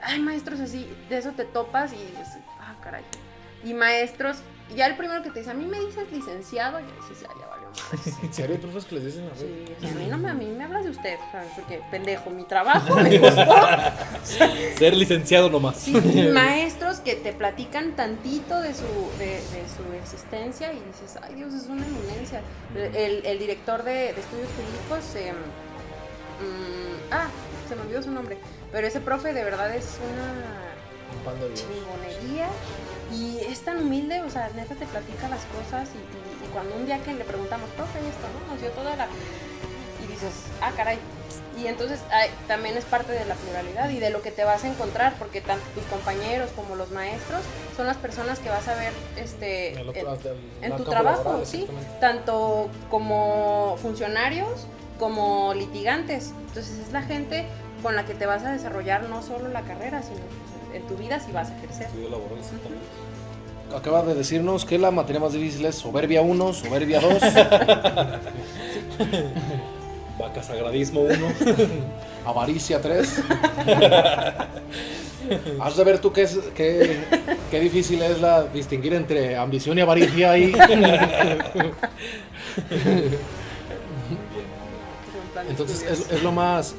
Hay maestros así, de eso te topas y dices, caray. Y maestros, ya el primero que te dice, a mí me dices licenciado, y dices, ya valió madre. ¿En serio hay profes que les dicen así? Sí, o sea, a mí me hablas de usted, ¿sabes? Porque pendejo, mi trabajo me costó. Ser licenciado nomás. Sí, y maestros que te platican tantito de su existencia y dices, ay Dios, es una eminencia. El director de estudios jurídicos, se me olvidó su nombre, pero ese profe de verdad es Un pan de Dios. chingonería y es tan humilde, o sea, neta te platica las cosas y cuando un día que le preguntamos, profe, esto, ¿no? Nos dio toda la... Y dices, caray. Y entonces también es parte de la pluralidad y de lo que te vas a encontrar, porque tanto tus compañeros como los maestros son las personas que vas a ver en tu trabajo, laboral, ¿sí? exactamente. Tanto como funcionarios como litigantes. Entonces es la gente con la que te vas a desarrollar no solo la carrera, sino en tu vida si vas a ejercer. Estudio laboral, exactamente. Acaba de decirnos que la materia más difícil es soberbia 1, soberbia 2, Vaca sagradismo 1. avaricia 3. Has de ver tú qué difícil es distinguir entre ambición y avaricia ahí. Entonces es lo más...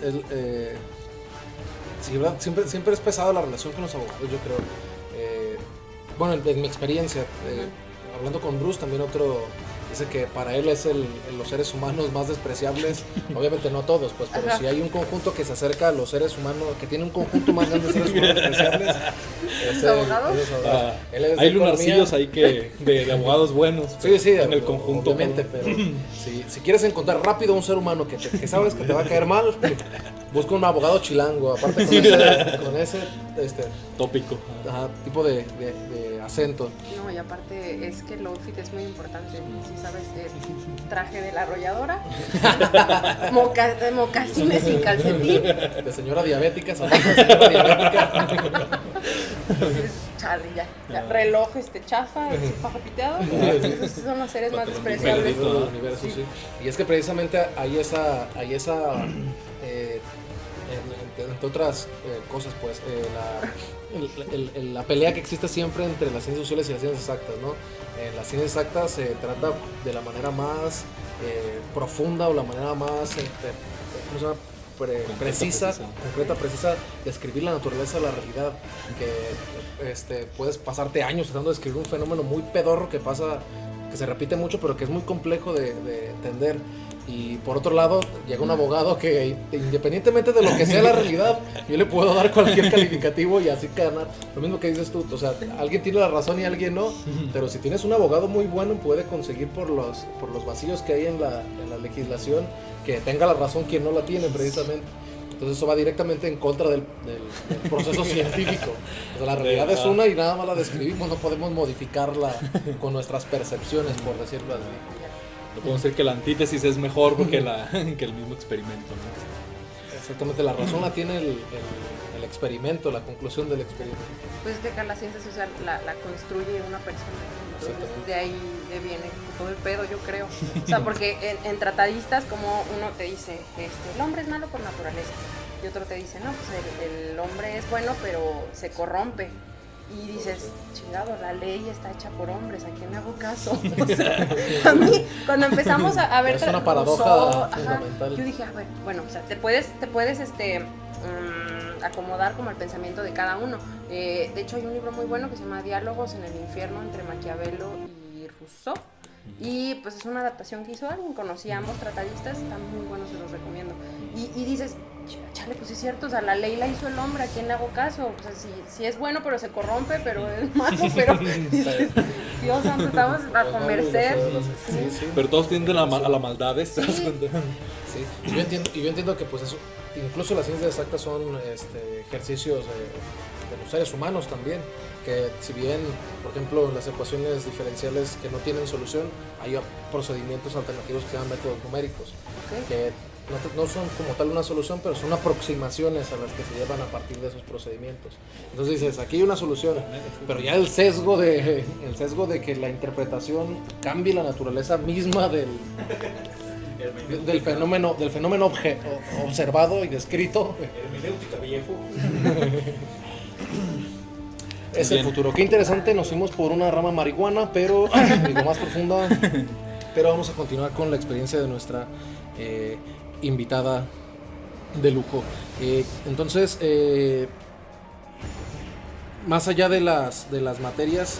sí, ¿verdad? Siempre es pesado la relación con los abogados, yo creo. Bueno, en mi experiencia, hablando con Bruce, también otro Dice que para él es los seres humanos más despreciables, obviamente no todos, pues, pero Ajá. si hay un conjunto que se acerca a los seres humanos, que tiene un conjunto más grande de seres humanos despreciables, ¿Los abogados? es abogado. Él es de Hay economía. lunarcillos ahí de abogados buenos. Sí, en el conjunto. obviamente, pero si quieres encontrar rápido un ser humano que sabes que te va a caer mal, busca un abogado chilango, aparte con ese Tópico. ajá, tipo de acento. No, y aparte es que el outfit es muy importante. Si sabes, traje de la arrolladora, mocasines y calcetín. De señora diabética, saludos a señora diabética. Entonces, chale, ya. Reloj chafa, fajo piteado. Esos son los seres más despreciables. Perdido del universo, sí. Y es que precisamente hay esa entre otras cosas, pues, la pelea que existe siempre entre las ciencias sociales y las ciencias exactas, ¿no? En las ciencias exactas se trata de la manera más profunda o la manera más ¿cómo se llama? Precisa, precisa, describir la naturaleza de la realidad, que puedes pasarte años tratando de describir un fenómeno muy pedorro que se repite mucho, pero que es muy complejo de entender. Y por otro lado, llega un abogado que, independientemente de lo que sea la realidad, yo le puedo dar cualquier calificativo y así ganar. Lo mismo que dices tú, o sea, alguien tiene la razón y alguien no, pero si tienes un abogado muy bueno, puede conseguir por los vacíos que hay en la legislación que tenga la razón quien no la tiene, precisamente. Entonces eso va directamente en contra del proceso científico. O sea, la realidad es una y nada más la describimos, no podemos modificarla con nuestras percepciones, por decirlo así. No podemos decir que la antítesis es mejor que el mismo experimento, ¿no? Exactamente, la razón la tiene el experimento, la conclusión del experimento. Pues es que acá la ciencia social la construye una persona. Entonces de ahí viene todo el pedo, yo creo. O sea, porque en tratadistas, como uno te dice, el hombre es malo por naturaleza. Y otro te dice, no, pues el hombre es bueno, pero se corrompe. Y dices, chingado, la ley está hecha por hombres, ¿a quién me hago caso? O sea, a mí, cuando empezamos a ver... Es una paradoja Rousseau, fundamental. yo dije, bueno, o sea, te puedes acomodar como el pensamiento de cada uno. De hecho, hay un libro muy bueno que se llama Diálogos en el infierno entre Maquiavelo y Rousseau. Y pues es una adaptación que hizo alguien, conocí a ambos tratadistas, están muy buenos, se los recomiendo. Y dices, chale, pues es cierto, o sea, la ley la hizo el hombre, ¿a quién le hago caso? O sea, si es bueno pero se corrompe, pero es malo, pero dices, Dios santo, estamos bajo merced. Sí. Pero todos tienden a la maldad, ¿te das cuenta? Sí, y yo entiendo que pues eso, incluso las ciencias exactas son ejercicios de los seres humanos también, que si bien, por ejemplo, en las ecuaciones diferenciales que no tienen solución, hay procedimientos alternativos que se llaman métodos numéricos, que no son como tal una solución, pero son aproximaciones a las que se llevan a partir de esos procedimientos. Entonces dices, aquí hay una solución, pero ya el sesgo de que la interpretación cambie la naturaleza misma del fenómeno observado y descrito. Hermenéutica viejo. Es el futuro. Qué interesante, nos fuimos por una rama marihuana, pero digo, más profunda. Pero vamos a continuar con la experiencia de nuestra invitada de lujo. Entonces, más allá de las materias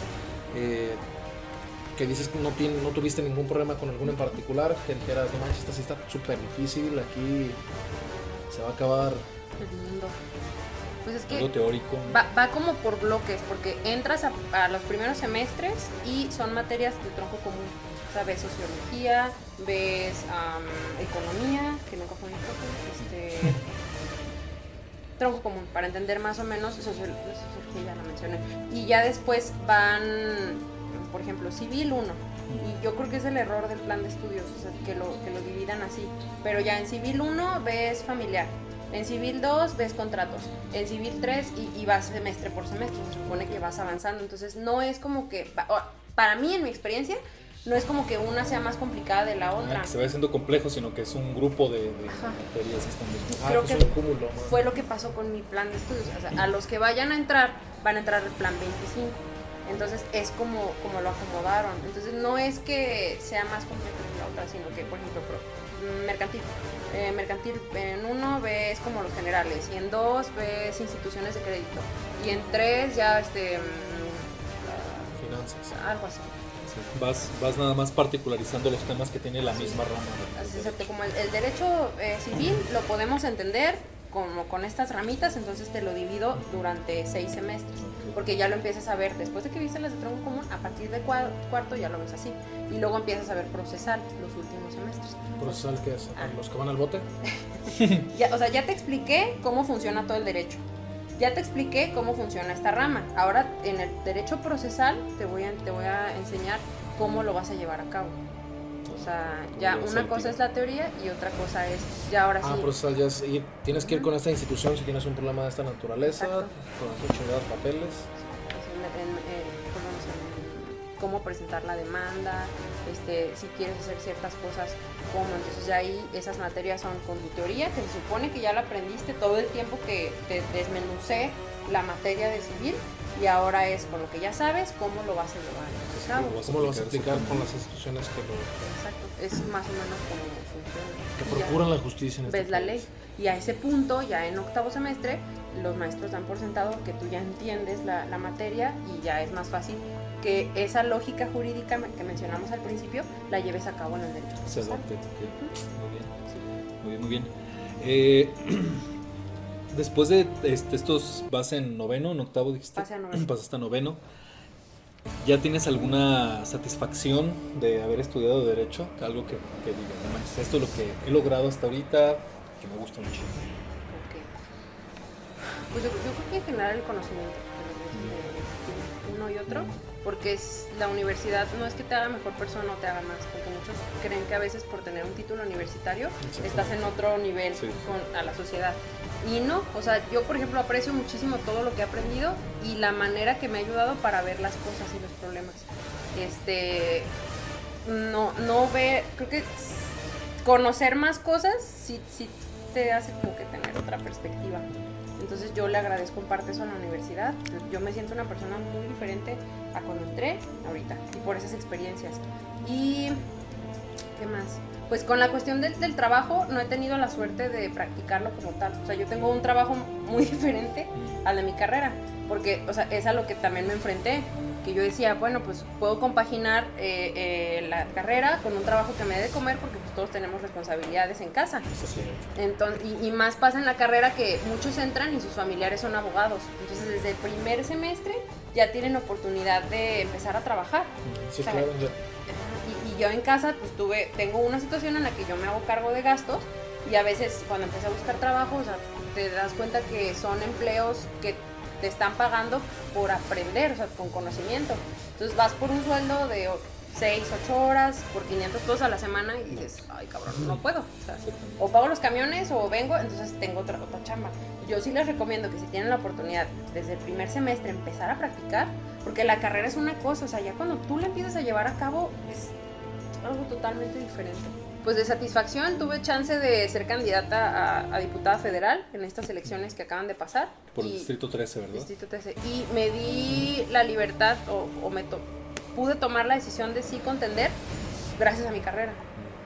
que dices que no tuviste ningún problema con alguna en particular, que dijeras, no manches, esta sí está súper difícil, aquí se va a acabar. El mundo. Pues es que Algo teórico. va como por bloques, porque entras a los primeros semestres y son materias de tronco común. O sea, ves sociología, ves economía, que nunca fue mi propio, tronco común, para entender más o menos sociología, ya la mencioné. Y ya después van, por ejemplo, Civil 1. Y yo creo que es el error del plan de estudios, o sea, que lo dividan así. Pero ya en Civil 1 ves familiar. En Civil 2 ves contratos, en Civil 3 y vas semestre por semestre, se supone que vas avanzando, entonces no es como que, para mí en mi experiencia, no es como que una sea más complicada de la otra. Que se va haciendo complejo, sino que es un grupo de materias que están mismas. Creo pues que un cúmulo, ¿no? fue lo que pasó con mi plan de estudios, o sea, a los que vayan a entrar, van a entrar el plan 25, entonces es como lo acomodaron, entonces no es que sea más complejo que la otra, sino que, por ejemplo, mercantil. Mercantil en 1 ves como los generales y en 2 ves instituciones de crédito y en 3 ya Finanzas. algo así. Vas nada más particularizando los temas que tiene la misma rama. Así, exacto, como el derecho civil lo podemos entender como con estas ramitas, entonces te lo divido durante 6 semestres, porque ya lo empiezas a ver después de que viste las de tronco común, a partir de cuarto ya lo ves así, y luego empiezas a ver procesal los últimos semestres. ¿Procesal qué es? ¿Los que van al bote? Ya, o sea, ya te expliqué cómo funciona todo el derecho, ya te expliqué cómo funciona esta rama, ahora en el derecho procesal te voy a enseñar cómo lo vas a llevar a cabo. O sea, ya una cosa es la teoría y otra cosa es, ya ahora sí. Procesal ya es ir, tienes que ir con esta institución si tienes un problema de esta naturaleza, Exacto. con estos chingados papeles. Cómo presentar la demanda, si quieres hacer ciertas cosas, cómo. Entonces ya ahí esas materias son con tu teoría, que se supone que ya la aprendiste todo el tiempo que te desmenucé la materia de civil, y ahora es con lo que ya sabes, cómo lo vas a llevar a cabo. ¿Cómo lo vas a aplicar con las instituciones que lo... Exacto, es más o menos como funciona. que Y ya procuran la justicia en este ves la país? ley, y a ese punto, ya en octavo semestre, los maestros dan por sentado que tú ya entiendes la materia, y ya es más fácil que esa lógica jurídica que mencionamos al principio la lleves a cabo en el derecho. Se adopte. Muy bien. Después de estos, vas en noveno, en octavo dijiste. Pasé a noveno. Pasaste a noveno. ¿Ya tienes alguna satisfacción de haber estudiado Derecho? Algo que digas, no manches, esto es lo que he logrado hasta ahorita, que me gusta mucho. Ok. Pues yo creo que en general el conocimiento de uno y otro, porque la universidad no es que te haga mejor persona o te haga más, porque muchos creen que a veces por tener un título universitario estás en otro nivel a la sociedad. Y no, o sea, yo por ejemplo aprecio muchísimo todo lo que he aprendido y la manera que me ha ayudado para ver las cosas y los problemas. Creo que conocer más cosas sí te hace como que tener otra perspectiva. Entonces yo le agradezco en parte eso a la universidad. Yo me siento una persona muy diferente a cuando entré ahorita, y por esas experiencias. Y ¿qué más? Pues con la cuestión del trabajo no he tenido la suerte de practicarlo como tal. O sea, yo tengo un trabajo muy diferente al de mi carrera, porque, o sea, es a lo que también me enfrenté, que yo decía, bueno, pues puedo compaginar la carrera con un trabajo que me dé de comer, porque pues todos tenemos responsabilidades en casa. Entonces, y más pasa en la carrera que muchos entran y sus familiares son abogados. Entonces, desde el primer semestre ya tienen oportunidad de empezar a trabajar. Sí, O sea, claro. y yo en casa pues tengo una situación en la que yo me hago cargo de gastos, y a veces cuando empecé a buscar trabajo, o sea, te das cuenta que son empleos que te están pagando por aprender, o sea, con conocimiento. Entonces vas por un sueldo de 6, 8 horas, por 500 pesos a la semana, y dices, ay cabrón, no puedo. O sea, o pago los camiones o vengo, entonces tengo otra chamba. Yo sí les recomiendo que si tienen la oportunidad desde el primer semestre empezar a practicar, porque la carrera es una cosa, o sea, ya cuando tú la empiezas a llevar a cabo es algo totalmente diferente. Pues de satisfacción tuve chance de ser candidata a diputada federal en estas elecciones que acaban de pasar. Por el Distrito 13, ¿verdad? Distrito 13. Y me di la libertad pude tomar la decisión de sí contender gracias a mi carrera.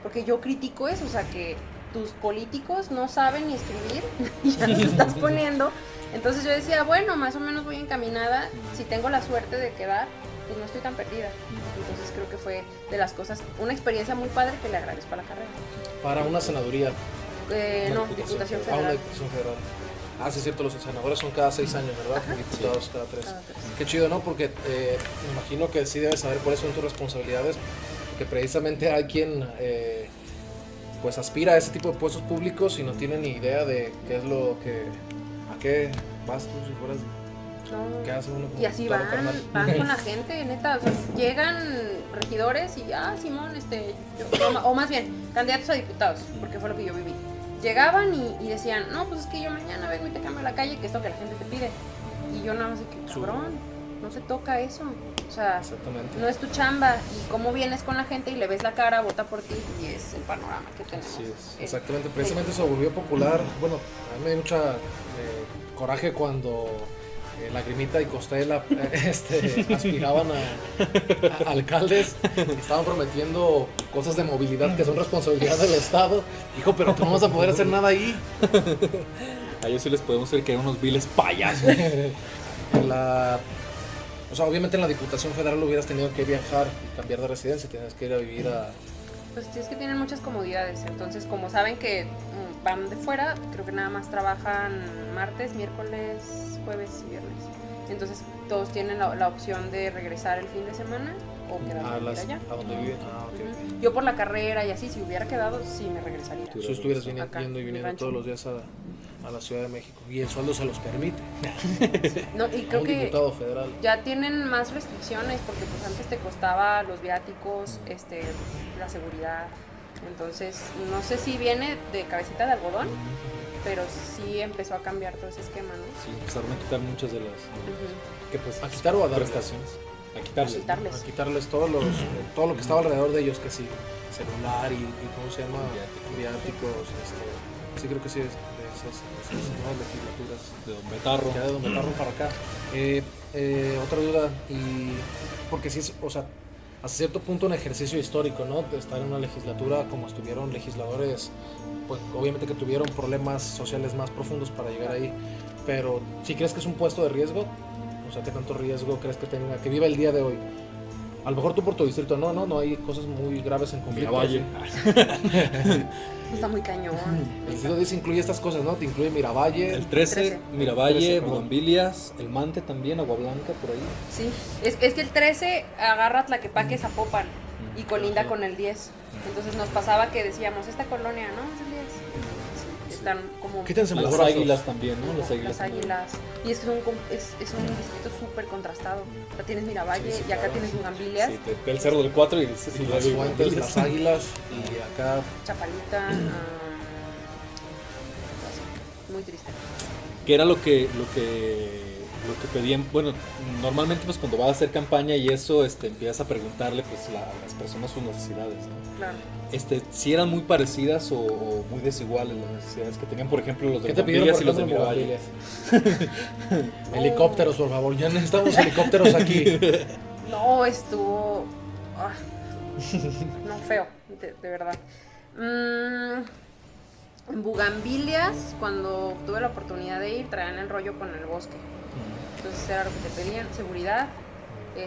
Porque yo critico eso, o sea, que tus políticos no saben ni escribir y ya los estás poniendo. Entonces yo decía, bueno, más o menos voy encaminada. Si tengo la suerte de quedar, pues no estoy tan perdida. Entonces creo que fue de las cosas, una experiencia muy padre que le agradezco a la carrera. Para una senaduría. No, Diputación Una Federal. diputación federal. Ah, sí, es cierto, los senadores son cada 6 años, ¿verdad? Ajá. Diputados cada 3. Cada 3. Qué chido, ¿no? Porque me imagino que sí debes saber cuáles son tus responsabilidades, que precisamente hay quien pues aspira a ese tipo de puestos públicos y no tiene ni idea de qué es lo que... ¿A qué vas tú si fueras... No. ¿Qué hace uno como Y así diputado van carnal? con la gente, neta. O sea, llegan regidores y, Simón, o más bien, candidatos a diputados, porque fue lo que yo viví. Llegaban y decían, no, pues es que yo mañana vengo y te cambio la calle, que es lo que la gente te pide. Y yo nada más de que, cabrón, no se toca eso. O sea, Exactamente. no es tu chamba. Y cómo vienes con la gente y le ves la cara, vota por ti, y es el panorama que tenemos. Así es, exactamente. Precisamente se volvió popular. Bueno, a mí me dio mucha coraje cuando Lagrimita y Costela aspiraban a alcaldes y estaban prometiendo cosas de movilidad que son responsabilidad del Estado. Hijo, pero tú no vas a poder hacer nada ahí. A ellos sí les podemos decir que hay unos viles payasos. O sea, obviamente en la Diputación Federal hubieras tenido que viajar y cambiar de residencia, tienes que ir a vivir a... Pues sí, es que tienen muchas comodidades, entonces como saben que van de fuera, creo que nada más trabajan martes, miércoles, jueves y viernes. Entonces todos tienen la opción de regresar el fin de semana o quedarse a vivir allá. a donde viven. Ah, ok. Yo por la carrera y así, si hubiera quedado, sí me regresaría. Si estuvieras Acá, yendo y en mi viniendo rancho. todos los días a la Ciudad de México. Y el sueldo se los permite. No, y A creo un que diputado federal. ya tienen más restricciones porque pues antes te costaba los viáticos, la seguridad. Entonces, no sé si viene de cabecita de algodón, pero sí empezó a cambiar todo ese esquema, ¿no? Sí, empezaron a quitar muchas de las que pues, ¿A quitar o a darles? prestaciones. A quitarles. Quitarles. A quitarles todo lo que estaba alrededor de ellos, que sí, celular y ¿cómo se llama? Viáticos. Sí, creo que sí, es de esas nuevas legislaturas. De Don Betarro. Ya de Don Betarro para acá. Otra duda, y porque sí es, o sea, hasta cierto punto un ejercicio histórico, ¿no? De estar en una legislatura como estuvieron legisladores, pues obviamente que tuvieron problemas sociales más profundos para llegar ahí, pero ¿sí crees que es un puesto de riesgo? O sea, ¿qué tanto riesgo crees que tenga, que viva el día de hoy? A lo mejor tú por tu distrito, no hay cosas muy graves en conflicto. Miravalle. Está muy cañón. El distrito 10 incluye estas cosas, ¿no? Te incluye Miravalle. El 13, Miravalle, 13, perdón. Bugambilias, El Mante también, Agua Blanca, por ahí. Sí, es que el 13 agarra Tlaquepaque, Zapopan y colinda con el 10. Entonces nos pasaba que decíamos, esta colonia, ¿no? Es el 10. Sí, están como... Quítense los Las brazos. Águilas también, ¿no? Las Águilas. Las Águilas. Y es que es un distrito súper contrastado. O sea, tienes Miravalle Sí, y acá claro. tienes Bugambilias, Sí, te el Cerro del 4 y Las las fuentes, Bugambilias. las águilas y acá Chapalita. Muy triste. Que era lo que pedían, bueno, normalmente pues cuando vas a hacer campaña y eso, empiezas a preguntarle pues a las personas sus necesidades, ¿no? Claro. Si eran muy parecidas o muy desiguales las necesidades que tenían, por ejemplo, los de ¿qué te pidieron Bugambilias por y los de ejemplo, Miravalle. Bugambilias? Helicópteros, por favor, ya necesitamos helicópteros aquí. No, estuvo... no, feo, de verdad. En Bugambilias, cuando tuve la oportunidad de ir, traían el rollo con el bosque. Entonces era lo que te pedían, seguridad. Y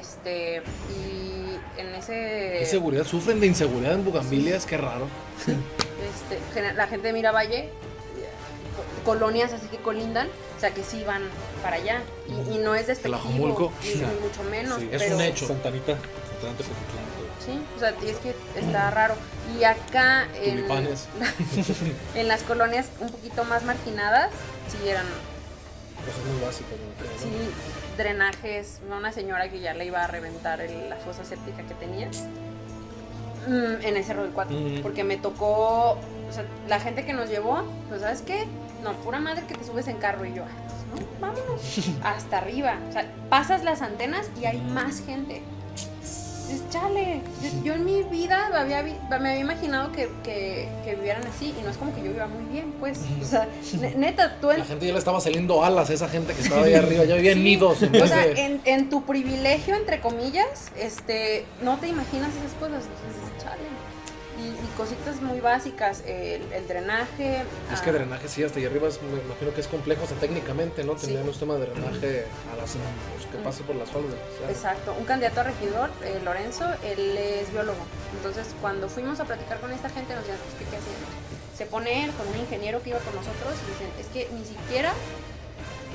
en ese... ¿Qué seguridad? ¿Sufren de inseguridad en Bugambilias? Qué raro. la gente de Miravalle, colonias así que colindan, o sea que sí van para allá. Y no es despectivo, Tlajomulco. ni mucho menos. Sí, es pero, un hecho. Santanita, Tepetitlán, todo. Sí, o sea, y es que está raro. Y acá Tulipanes. en las colonias un poquito más marginadas, sí eran, Cosas muy básicas, ¿no? sí, drenajes, una señora que ya le iba a reventar la fosa séptica que tenía en el Cerro del 4, porque me tocó, o sea, la gente que nos llevó, pues ¿sabes qué? No, pura madre que te subes en carro y yo, pues, no, vámonos, hasta arriba, o sea, pasas las antenas y hay más gente. Dices, chale, yo en mi vida me había imaginado que vivieran así y no es como que yo viva muy bien, pues, o sea, neta, tú La gente ya le estaba saliendo alas a esa gente que estaba ahí arriba, ya vivía en sí, nidos. En o vez sea, de... en tu privilegio, entre comillas, no te imaginas esas cosas, dices, chale. Y cositas muy básicas, el drenaje. Es que drenaje sí, hasta allá arriba me imagino que es complejo, o sea, técnicamente, ¿no? Sí. Tenían un sistema de drenaje a las, pues, que pase por las faldas. O sea, Exacto, un candidato a regidor, Lorenzo, él es biólogo. Entonces, cuando fuimos a platicar con esta gente, nos decían, ¿qué hacíamos? Se pone él con un ingeniero que iba con nosotros y dicen, es que ni siquiera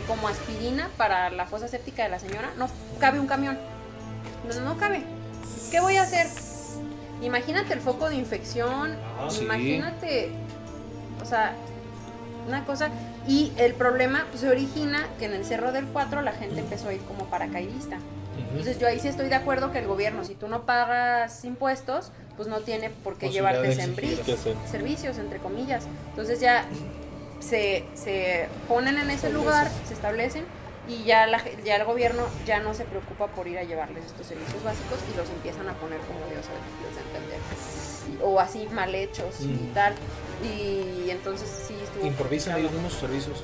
como aspirina para la fosa séptica de la señora no cabe un camión. No cabe. ¿Qué voy a hacer? Imagínate el foco de infección, sí. imagínate, o sea, una cosa. Y el problema pues, se origina que en el Cerro del 4 la gente empezó a ir como paracaidista. Entonces yo ahí sí estoy de acuerdo que el gobierno, si tú no pagas impuestos, pues no tiene por qué Posibilidad llevarte de exigir. ¿Qué hacer? servicios, entre comillas. Entonces ya se ponen en ese lugar, se establecen y ya el gobierno ya no se preocupa por ir a llevarles estos servicios básicos y los empiezan a poner como Dios les da a entender. O así mal hechos y tal. Y entonces sí estuvo... improvisan complicado. ellos mismos sus servicios.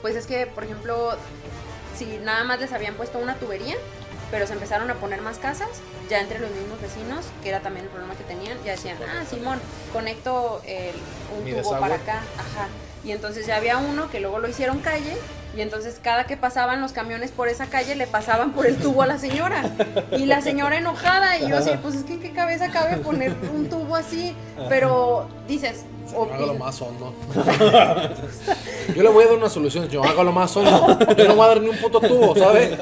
Pues es que, por ejemplo, si nada más les habían puesto una tubería, pero se empezaron a poner más casas, ya entre los mismos vecinos, que era también el problema que tenían, ya decían, Simón, conecto un Mi tubo desagüe. para acá, ajá. Y entonces ya había uno que luego lo hicieron calle Y entonces cada que pasaban los camiones por esa calle le pasaban por el tubo a la señora. Y la señora enojada y yo así, pues es que en qué cabeza cabe poner un tubo así, pero dices, Hágalo más hondo. Yo le voy a dar una solución. Yo hágalo más hondo. Yo no voy a dar ni un puto tubo, ¿sabes?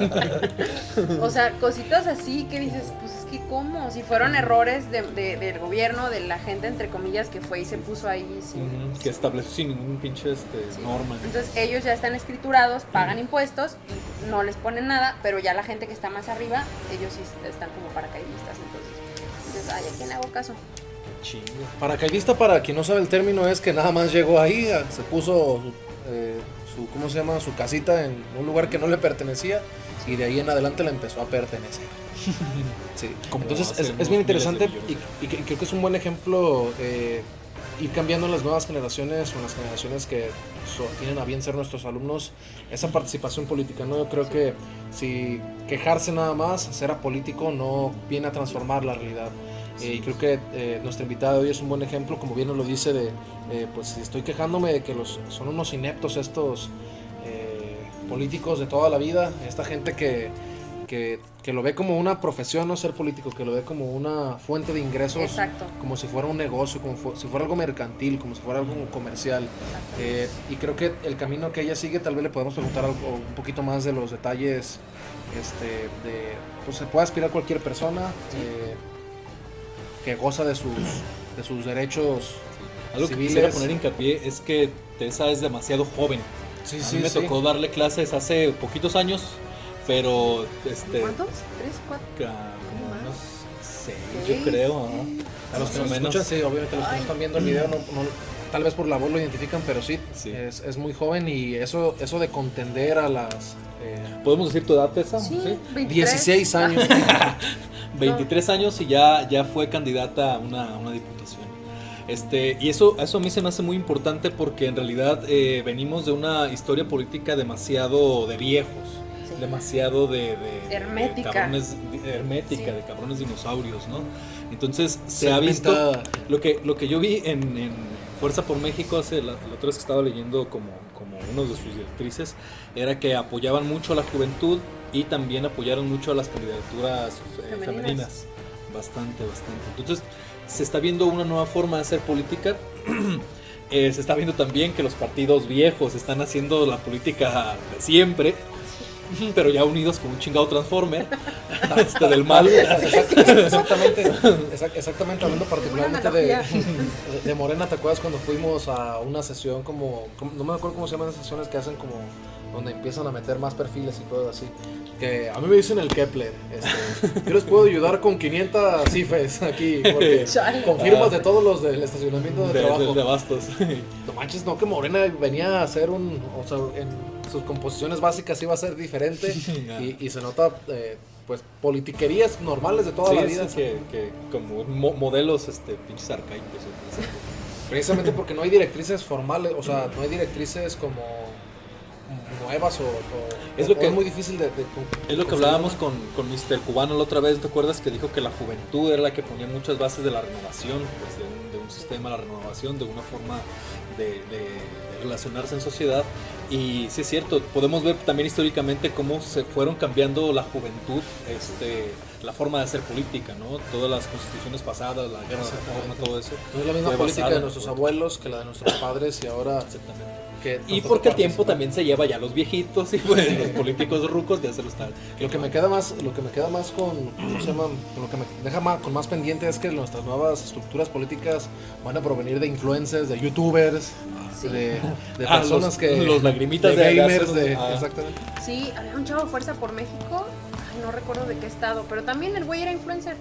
o sea, cositas así que dices, pues es que cómo, si fueron errores del gobierno, de la gente entre comillas que fue y se puso ahí sin, que estableció sin ningún pinche norma. Entonces ellos ya están escriturados, pagan impuestos y no les ponen nada, pero ya la gente que está más arriba, ellos sí están como paracaidistas, entonces dices, ay, ¿a quién le hago caso? Chinga. Paracaidista, para quien no sabe el término, es que nada más llegó ahí, se puso su ¿cómo se llama? Su casita en un lugar que no le pertenecía y de ahí en adelante le empezó a pertenecer. Sí. Entonces es bien interesante y creo que es un buen ejemplo ir cambiando en las nuevas generaciones o en las generaciones que tienen a bien ser nuestros alumnos esa participación política, ¿no? Yo creo que si quejarse nada más, ser apolítico no viene a transformar la realidad. Y creo que nuestra invitada de hoy es un buen ejemplo, como bien nos lo dice, de pues si estoy quejándome de que son unos ineptos estos políticos de toda la vida, esta gente que lo ve como una profesión, no ser político, que lo ve como una fuente de ingresos. Exacto. Como si fuera un negocio, como si fuera algo mercantil, como si fuera algo comercial. Y creo que el camino que ella sigue, tal vez le podemos preguntar algo, un poquito más de los detalles, pues se puede aspirar cualquier persona que goza de sus derechos Algo que civiles. quisiera poner hincapié es que Tessa es demasiado joven. Sí, A sí, mí me sí. tocó darle clases hace poquitos años, pero ¿Cuántos? ¿3, 4? como unos 6, ¿Seis? yo creo, ¿no? A los que Más nos o menos. escuchan, sí, obviamente los que no están viendo el video, no, tal vez por la voz lo identifican, pero sí, Sí. es muy joven y eso de contender a las ¿Podemos decir tu edad, Tessa? Sí, 23. 16 años. 23 años y ya fue candidata a una diputación. Y eso a mí se me hace muy importante porque en realidad venimos de una historia política demasiado de viejos, Sí. demasiado de Hermética. cabrones, hermética, Sí. de cabrones dinosaurios, ¿no? Entonces se Se ha visto pinta- lo que yo vi en Fuerza por México la otra vez que estaba leyendo como uno de sus directrices era que apoyaban mucho a la juventud y también apoyaron mucho a las candidaturas femeninas. Bastante. Entonces se está viendo una nueva forma de hacer política. Se está viendo también que los partidos viejos están haciendo la política de siempre, pero ya unidos con un chingado transformer del mal. Exactamente, hablando particularmente de Morena, ¿te acuerdas cuando fuimos a una sesión no me acuerdo cómo se llaman esas sesiones que hacen como donde empiezan a meter más perfiles y cosas así? Que a mí me dicen el Kepler, yo les puedo ayudar con 500 cifes aquí, porque Chale. con firmas de todos los del estacionamiento de trabajo. de Bastos. No manches, no, que Morena venía a hacer en sus composiciones básicas iba a ser diferente y se nota pues politiquerías normales de toda la vida. Sí, que como modelos pinches arcaicos. Precisamente porque no hay directrices formales, o sea, no hay directrices como nuevas Es lo que- es muy difícil de Es lo que hablábamos con Mr. Cubano la otra vez, ¿te acuerdas? Que dijo que la juventud era la que ponía muchas bases de la renovación, pues de un sistema, la renovación, de una forma de relacionarse en sociedad. Y sí es cierto, podemos ver también históricamente cómo se fueron cambiando la juventud, la forma de hacer política, ¿no? Todas las constituciones pasadas, la guerra de reforma, todo eso. No es la misma fue política basada de en nuestros la juventud. abuelos que la de nuestros padres y ahora Exactamente. que Y nos porque el toca tiempo participar. también se lleva ya a los viejitos y pues los políticos rucos ya se lo están. Lo que me queda más ¿cómo se llama? Lo que me deja con más pendiente es que nuestras nuevas estructuras políticas van a provenir de influencers, de youtubers, Sí. de personas los lagrimitas de gamers, hacer- exactamente. Sí, había un chavo Fuerza por México, ay, no recuerdo de qué estado, pero también el güey era influencer.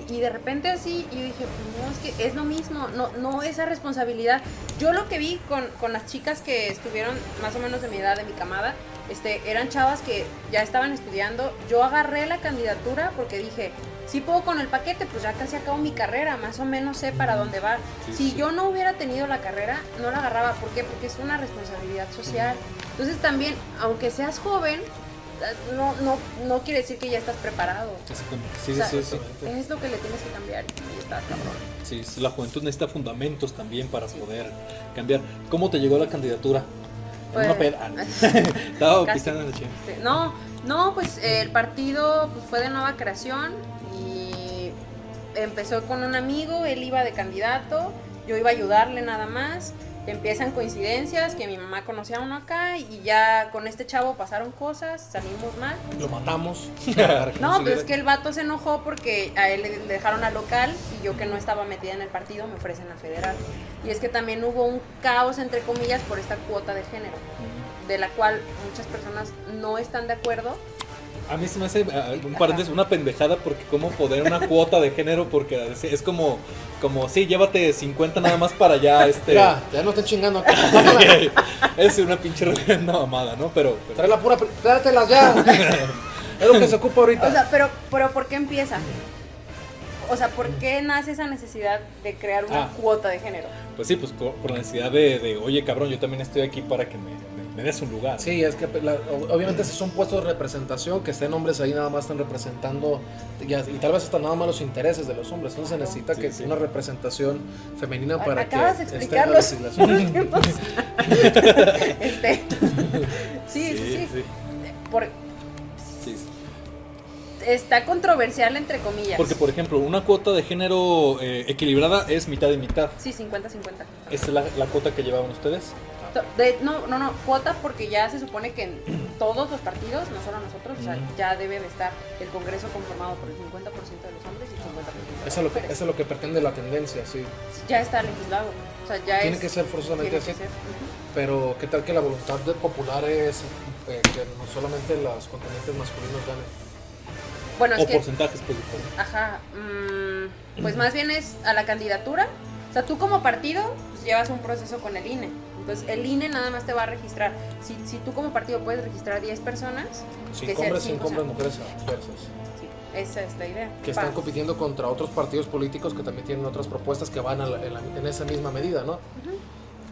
Y de repente así, y yo dije, pues no, es que es lo mismo, no esa responsabilidad. Yo lo que vi con las chicas que estuvieron más o menos de mi edad, de mi camada, eran chavas que ya estaban estudiando. Yo agarré la candidatura porque dije, si puedo con el paquete, pues ya casi acabo mi carrera, más o menos sé para dónde va. Sí, Si yo no hubiera tenido la carrera, no la agarraba. ¿Por qué? Porque es una responsabilidad social. Entonces también, aunque seas joven, no quiere decir que ya estás preparado. Sí, O sea, sí. Es lo que le tienes que cambiar y está cabrón. Sí, la juventud necesita fundamentos también para poder cambiar. ¿Cómo te llegó la candidatura? Pues, Una peda. Estaba Casi. pisando en la chingada. No, pues el partido pues, fue de nueva creación y empezó con un amigo, él iba de candidato, yo iba a ayudarle nada más. Empiezan coincidencias, que mi mamá conocía a uno acá y ya con este chavo pasaron cosas, salimos mal. Lo matamos. No, pues es que el vato se enojó porque a él le dejaron al local y yo que no estaba metida en el partido me ofrecen a federal. Y es que también hubo un caos, entre comillas, por esta cuota de género, de la cual muchas personas no están de acuerdo. A mí se me hace, un paréntesis, una pendejada porque cómo poner una cuota de género porque es como sí, llévate 50 nada más para allá, Ya no estén chingando acá. Es una pinche reverenda mamada, ¿no? Pero Trae la pura, tráetelas ya. Es lo que se ocupa ahorita. O sea, pero ¿por qué empieza? O sea, ¿por qué nace esa necesidad de crear una cuota de género? pues sí, pues por la necesidad de oye, cabrón, yo también estoy aquí para que me des un lugar. Sí, es que obviamente esos son puestos de representación, que estén hombres ahí nada más están representando y tal vez hasta nada más los intereses de los hombres. Entonces se necesita que una representación femenina para Acabas que de esté en la explicarlo. legislación. Sí. Sí. Está controversial entre comillas. Porque, por ejemplo, una cuota de género equilibrada es mitad y mitad. Sí, 50-50. ¿Esta es la cuota que llevaban ustedes? No, cuota porque ya se supone que en todos los partidos, no solo nosotros, o sea, ya debe de estar el Congreso conformado por el 50% de los hombres y el 50% de las mujeres. Eso es lo que pretende la tendencia, sí. Ya está legislado, o sea, ya Tiene que ser forzosamente así. Pero ¿qué tal que la voluntad popular es que no solamente los contendientes masculinos ganen? Bueno, O porcentajes, pues. Ajá, pues más bien es a la candidatura. O sea, tú como partido pues, llevas un proceso con el INE. Entonces, el INE nada más te va a registrar. Si tú como partido puedes registrar 10 personas... 5 hombres, 5 hombres, mujeres diversas. Sí, esa es la idea. Que están compitiendo contra otros partidos políticos que también tienen otras propuestas que van en esa misma medida, ¿no?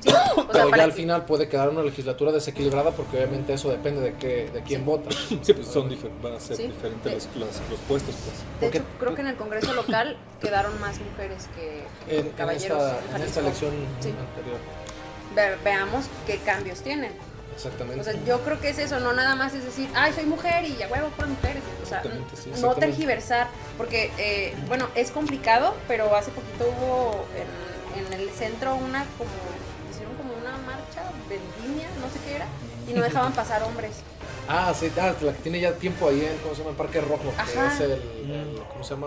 Sí, o sea, pero ya al final puede quedar una legislatura desequilibrada porque obviamente eso depende de quién vota. Sí, pues van a ser diferentes los puestos, pues. De hecho, creo que en el Congreso local quedaron más mujeres que caballeros. En esta elección anterior. Veamos qué cambios tienen. Exactamente. O sea, yo creo que es eso, no nada más es decir, ay, soy mujer y ya huevo por mujeres. O sea, no tergiversar, porque, bueno, es complicado, pero hace poquito hubo en el centro hicieron como una marcha de línea, no sé qué era, y no dejaban pasar hombres. Ah, sí, la que tiene ya tiempo ahí en, ¿cómo se llama? El Parque Rojo, Ajá. que es ¿cómo se llama?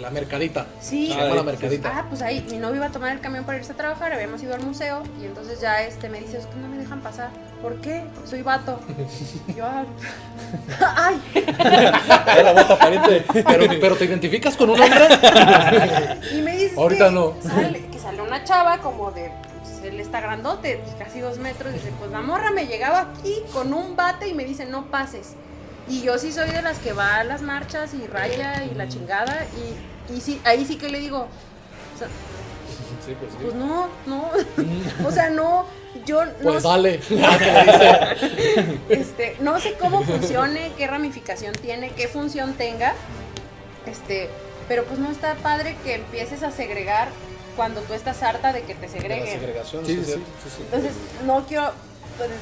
La Mercadita. Sí. Se llama la Mercadita. Pues ahí mi novio iba a tomar el camión para irse a trabajar, habíamos ido al museo y entonces ya me dice, es que no me dejan pasar. ¿Por qué? Porque soy vato. Y yo, ¡ay! La bota pariente. Pero ¿te identificas con un hombre? Y me dice, ahorita no. Que sale una chava como de, pues, él está grandote, pues, casi 2 metros, dice, pues la morra me llegaba aquí con un bate y me dice, no pases. Y yo sí soy de las que va a las marchas y raya y la chingada y sí, ahí sí que le digo, o sea, sí, pues, sí. Pues no, o sea, no, yo no. Pues dale. No sé cómo funcione, qué ramificación tiene, qué función tenga, pero pues no está padre que empieces a segregar cuando tú estás harta de que te segreguen. La segregación, Sí. Entonces, no quiero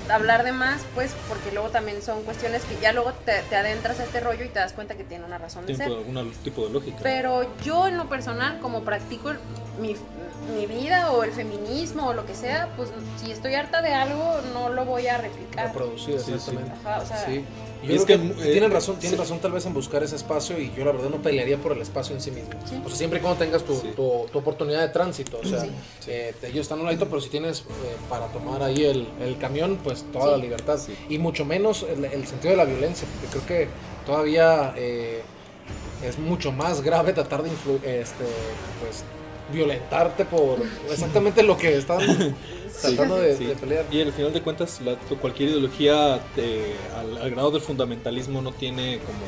hablar de más, pues, porque luego también son cuestiones que ya luego te adentras a este rollo y te das cuenta que tiene una razón de ser. Algún tipo de lógica. Pero yo en lo personal, como practico mi vida o el feminismo o lo que sea, pues si estoy harta de algo, no lo voy a replicar. Reproducir, exactamente. Ajá, o sea, Sí. Yo creo que tienen razón tal vez en buscar ese espacio y yo la verdad no pelearía por el espacio en sí mismo. Sí. O sea, siempre y cuando tengas tu oportunidad de tránsito, o sea, ellos están a un ladito, pero si tienes para tomar ahí el camión, pues toda la libertad. Sí. Y mucho menos el sentido de la violencia, porque creo que todavía es mucho más grave tratar de pues violentarte por exactamente lo que están tratando de pelear. Y al final de cuentas, cualquier ideología al grado del fundamentalismo no tiene como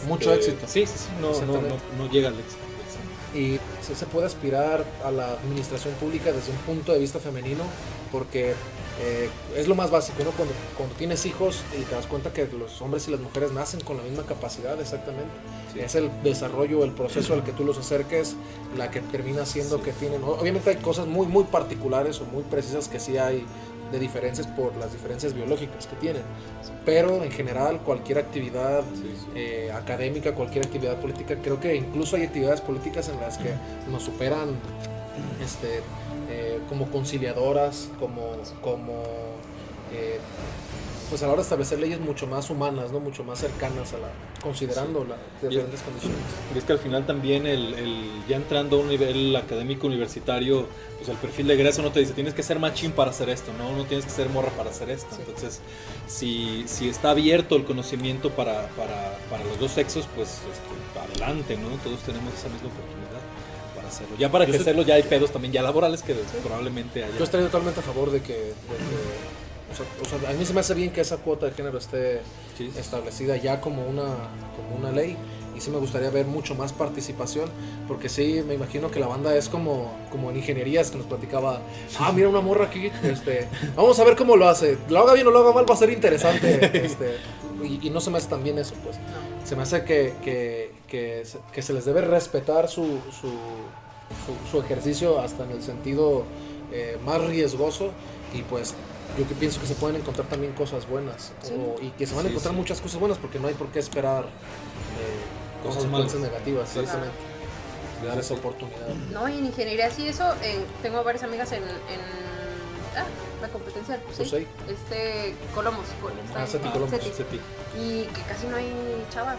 mucho éxito. Sí, no llega al éxito. Y se puede aspirar a la administración pública desde un punto de vista femenino, porque es lo más básico, ¿no? Cuando tienes hijos y te das cuenta que los hombres y las mujeres nacen con la misma capacidad, exactamente. Sí. Es el desarrollo, el proceso al que tú los acerques, la que termina siendo que tienen. Obviamente hay cosas muy, muy particulares o muy precisas que sí hay de diferencias por las diferencias biológicas que tienen. Pero en general cualquier actividad académica, cualquier actividad política, creo que incluso hay actividades políticas en las que nos superan como conciliadoras, pues a la hora de establecer leyes mucho más humanas, ¿no? Mucho más cercanas a considerando las diferentes condiciones. Y es que al final también ya entrando a un nivel académico universitario, pues el perfil de egreso no te dice tienes que ser machín para hacer esto, no tienes que ser morra para hacer esto. Sí. Entonces, si está abierto el conocimiento para los dos sexos, pues adelante, ¿no? Todos tenemos esa misma oportunidad para hacerlo. Ya para hacerlo ya hay pedos también ya laborales que probablemente haya. Yo estaría totalmente a favor de que o sea, a mí se me hace bien que esa cuota de género esté establecida ya como una ley, y sí me gustaría ver mucho más participación, porque sí me imagino que la banda es como en ingenierías que nos platicaba, mira una morra aquí, vamos a ver cómo lo hace, lo haga bien o lo haga mal, va a ser interesante, y no se me hace tan bien eso, pues. Se me hace que se les debe respetar su ejercicio hasta en el sentido más riesgoso, y pues yo que pienso que se pueden encontrar también cosas buenas, y que se van a encontrar muchas cosas buenas, porque no hay por qué esperar consecuencias negativas, exactamente, de dar esa oportunidad. No, y en ingeniería sí, eso, tengo varias amigas en la competencia del PUSEI, Colomos, CETI. Y que casi no hay chavas.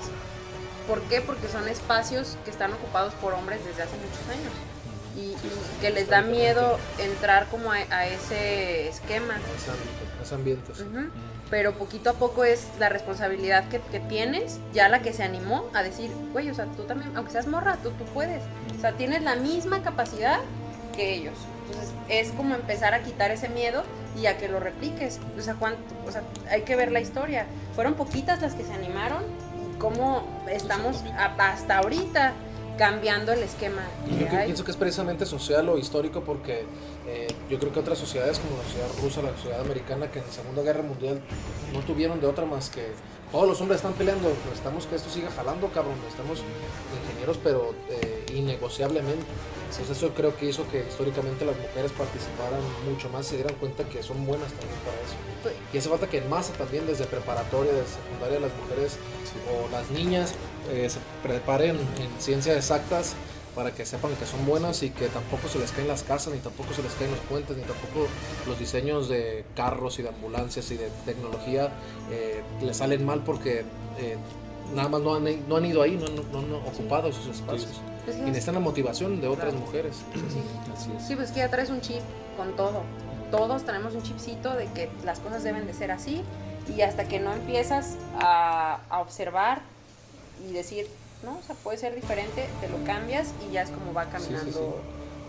¿Por qué? Porque son espacios que están ocupados por hombres desde hace muchos años. Y que les da miedo entrar como a ese esquema. Ese ambiente. Sí. Pero poquito a poco es la responsabilidad que tienes, ya la que se animó a decir, güey, o sea, tú también, aunque seas morra, tú puedes. O sea, tienes la misma capacidad que ellos. Entonces es como empezar a quitar ese miedo y a que lo repliques. O sea, hay que ver la historia. Fueron poquitas las que se animaron, y cómo estamos hasta ahorita cambiando el esquema. Yo pienso que es precisamente social o histórico, porque yo creo que otras sociedades como la sociedad rusa, la sociedad americana, que en la Segunda Guerra Mundial no tuvieron de otra más que todos los hombres están peleando, necesitamos que esto siga jalando, cabrón, necesitamos ingenieros, pero innegociablemente. Entonces eso creo que hizo que históricamente las mujeres participaran mucho más y se dieran cuenta que son buenas también para eso. Y hace falta que en masa también, desde preparatoria, desde secundaria, las mujeres o las niñas se preparen en ciencias exactas, para que sepan que son buenas y que tampoco se les caen las casas, ni tampoco se les caen los puentes, ni tampoco los diseños de carros y de ambulancias y de tecnología les salen mal porque nada más no han ido ahí, no han ocupado esos espacios. Pues y necesitan la motivación de otras mujeres. Así es. Sí, pues que ya traes un chip con todo. Todos tenemos un chipcito de que las cosas deben de ser así, y hasta que no empiezas a observar y decir, no, o sea, puede ser diferente, te lo cambias y ya es como va caminando.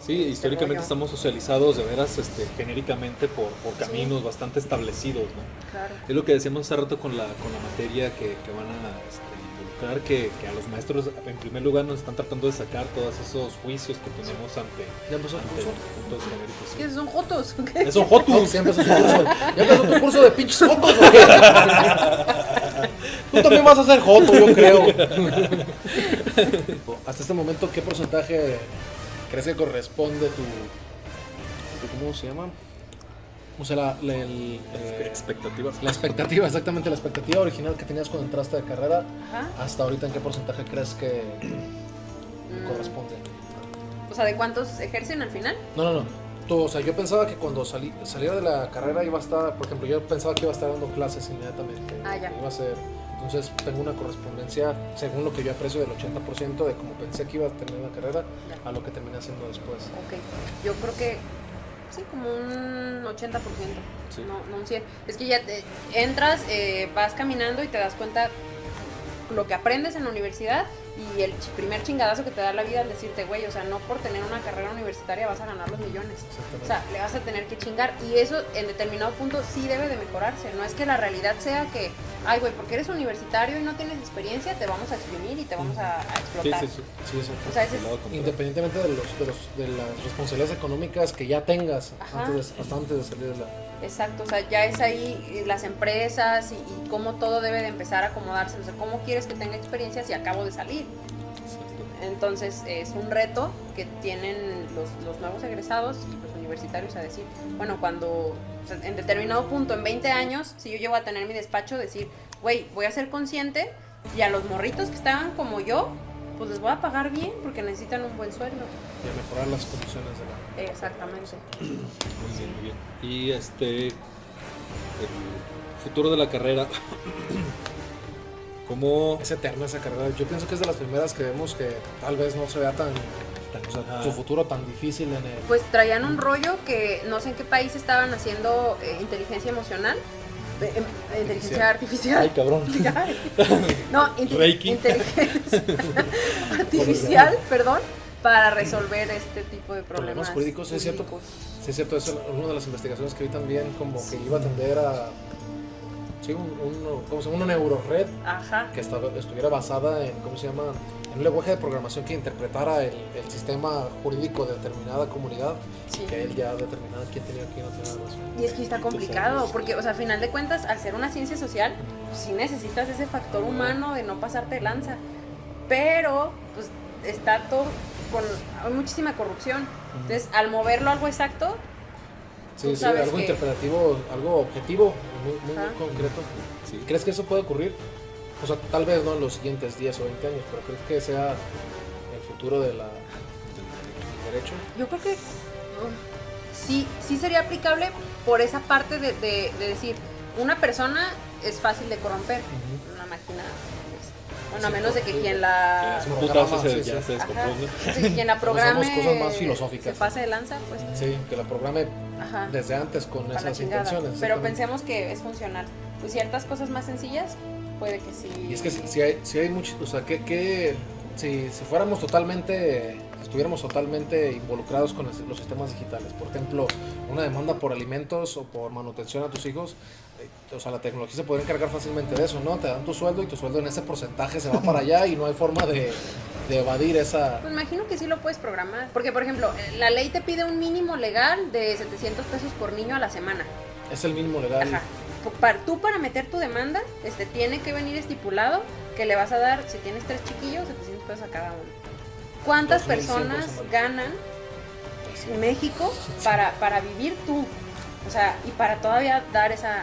Sí, históricamente estamos socializados de veras genéricamente por caminos bastante establecidos, ¿no? Claro. Es lo que decíamos hace rato con la materia que van a involucrar, que a los maestros en primer lugar nos están tratando de sacar todos esos juicios que tenemos ante puntos genéricos. ¿Qué son jotos? ¿Qué son jotos? Ya empezó su curso. Ya empezó tu curso de pinches jotos, ¿o qué? Tú también vas a ser joto, yo creo. Hasta este momento, ¿qué porcentaje crees que corresponde tu ¿cómo se llama? O sea, expectativas. La expectativa, exactamente, la expectativa original que tenías cuando entraste de carrera. Ajá. Hasta ahorita, ¿en qué porcentaje crees que corresponde? O sea, ¿de cuántos ejercen al final? No. Tú, o sea, yo pensaba que cuando saliera de la carrera iba a estar, por ejemplo, yo pensaba que iba a estar dando clases inmediatamente. Ya. Iba a ser, entonces tengo una correspondencia, según lo que yo aprecio, del 80% de como pensé que iba a terminar la carrera a lo que terminé haciendo después. Ok, yo creo que sí, como un 80%, sí. no un 100%. Es que ya entras, vas caminando y te das cuenta lo que aprendes en la universidad Y el primer chingadazo que te da la vida al decirte, güey, o sea, no por tener una carrera universitaria vas a ganar los millones. O sea, le vas a tener que chingar. Y eso en determinado punto sí debe de mejorarse. No es que la realidad sea que, ay, güey, porque eres universitario y no tienes experiencia, te vamos a exprimir y te vamos a explotar. Sí, O sea, ese es, Independientemente de las responsabilidades económicas que ya tengas Ajá. hasta antes de salir de la... exacto, o sea, ya es ahí las empresas y cómo todo debe de empezar a acomodarse. O sea, ¿cómo quieres que tenga experiencia si acabo de salir? Entonces es un reto que tienen los nuevos egresados y los universitarios a decir, bueno, cuando, o sea, en determinado punto, en 20 años, si yo llego a tener mi despacho, decir, güey, voy a ser consciente y a los morritos que estaban como yo, pues les voy a pagar bien porque necesitan un buen sueldo. Y a mejorar las condiciones de la... Exactamente. Muy bien, muy bien. Y el futuro de la carrera, ¿cómo? Es eterna esa carrera. Yo pienso que es de las primeras que vemos que tal vez no se vea tan o sea, su futuro tan difícil en el... Pues traían un rollo que no sé en qué país estaban haciendo inteligencia emocional, inteligencia artificial. Ay, cabrón. No, Reiki. inteligencia artificial, perdón, para resolver este tipo de problemas jurídicos. Sí, es cierto. Sí, es cierto, es una de las investigaciones que vi también, como que iba a tender a... Sí, ¿cómo se llama? Una neurored Ajá. que estuviera basada en, ¿cómo se llama? En un lenguaje de programación que interpretara el sistema jurídico de determinada comunidad, Sí. que él ya determinaba quién tenía quién no tenía razón. Y es que está complicado, porque, o sea, a final de cuentas, al ser una ciencia social, pues, sí necesitas ese factor humano de no pasarte de lanza. Pero, pues, está todo hay muchísima corrupción. Entonces, al moverlo a algo exacto, Sí, tú sí, sabes algo que- interpretativo, algo objetivo, muy Ajá. concreto. Sí. ¿Crees que eso puede ocurrir? O sea, tal vez no en los siguientes 10 o 20 años, pero ¿crees que sea el futuro del derecho? yo creo que sí sería aplicable por esa parte de decir, una persona es fácil de corromper, una máquina, pues, bueno, a menos de que sí. quien la... Es un Programa, putazo, sí, ya sí. se Ajá. descompone. Sí, quien la programe Usamos cosas más filosóficas. se pase de lanza, pues, Sí, que la programe ajá, desde antes con para la esas chingada. intenciones. Pero exactamente. pensemos que es funcional. Pues ciertas cosas más sencillas, puede que sí. Y es que si hay mucho, o sea, si estuviéramos totalmente involucrados con los sistemas digitales, por ejemplo, una demanda por alimentos o por manutención a tus hijos, o sea, la tecnología se podría encargar fácilmente de eso, ¿no? Te dan tu sueldo y tu sueldo en ese porcentaje se va para allá y no hay forma de evadir esa... Pues imagino que sí lo puedes programar. Porque, por ejemplo, la ley te pide un mínimo legal de 700 pesos por niño a la semana. Es el mínimo legal. Ajá. Tú para meter tu demanda, tiene que venir estipulado que le vas a dar, si tienes 3 chiquillos, 700 pesos a cada uno. ¿Cuántas 2,100 personas pesos al- ganan en México para vivir tú? O sea, y para todavía dar esa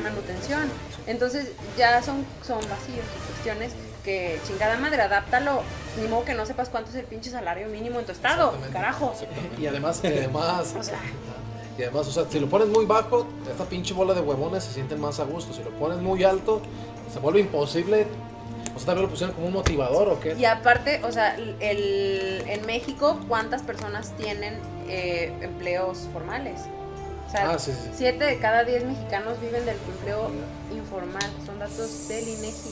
manutención. Entonces ya son vacíos, cuestiones que chingada madre, adáptalo. Ni modo que no sepas cuánto es el pinche salario mínimo en tu estado, Exactamente. carajo. Y además, O sea, o sea, si lo pones muy bajo, esta pinche bola de huevones se sienten más a gusto. Si lo pones muy alto, se vuelve imposible. O sea, tal vez lo pusieron como un motivador o qué. y aparte, o sea, en México, ¿cuántas personas tienen empleos formales? O sea, Sí, sí. 7 de cada 10 mexicanos viven del empleo informal. Son datos del INEGI.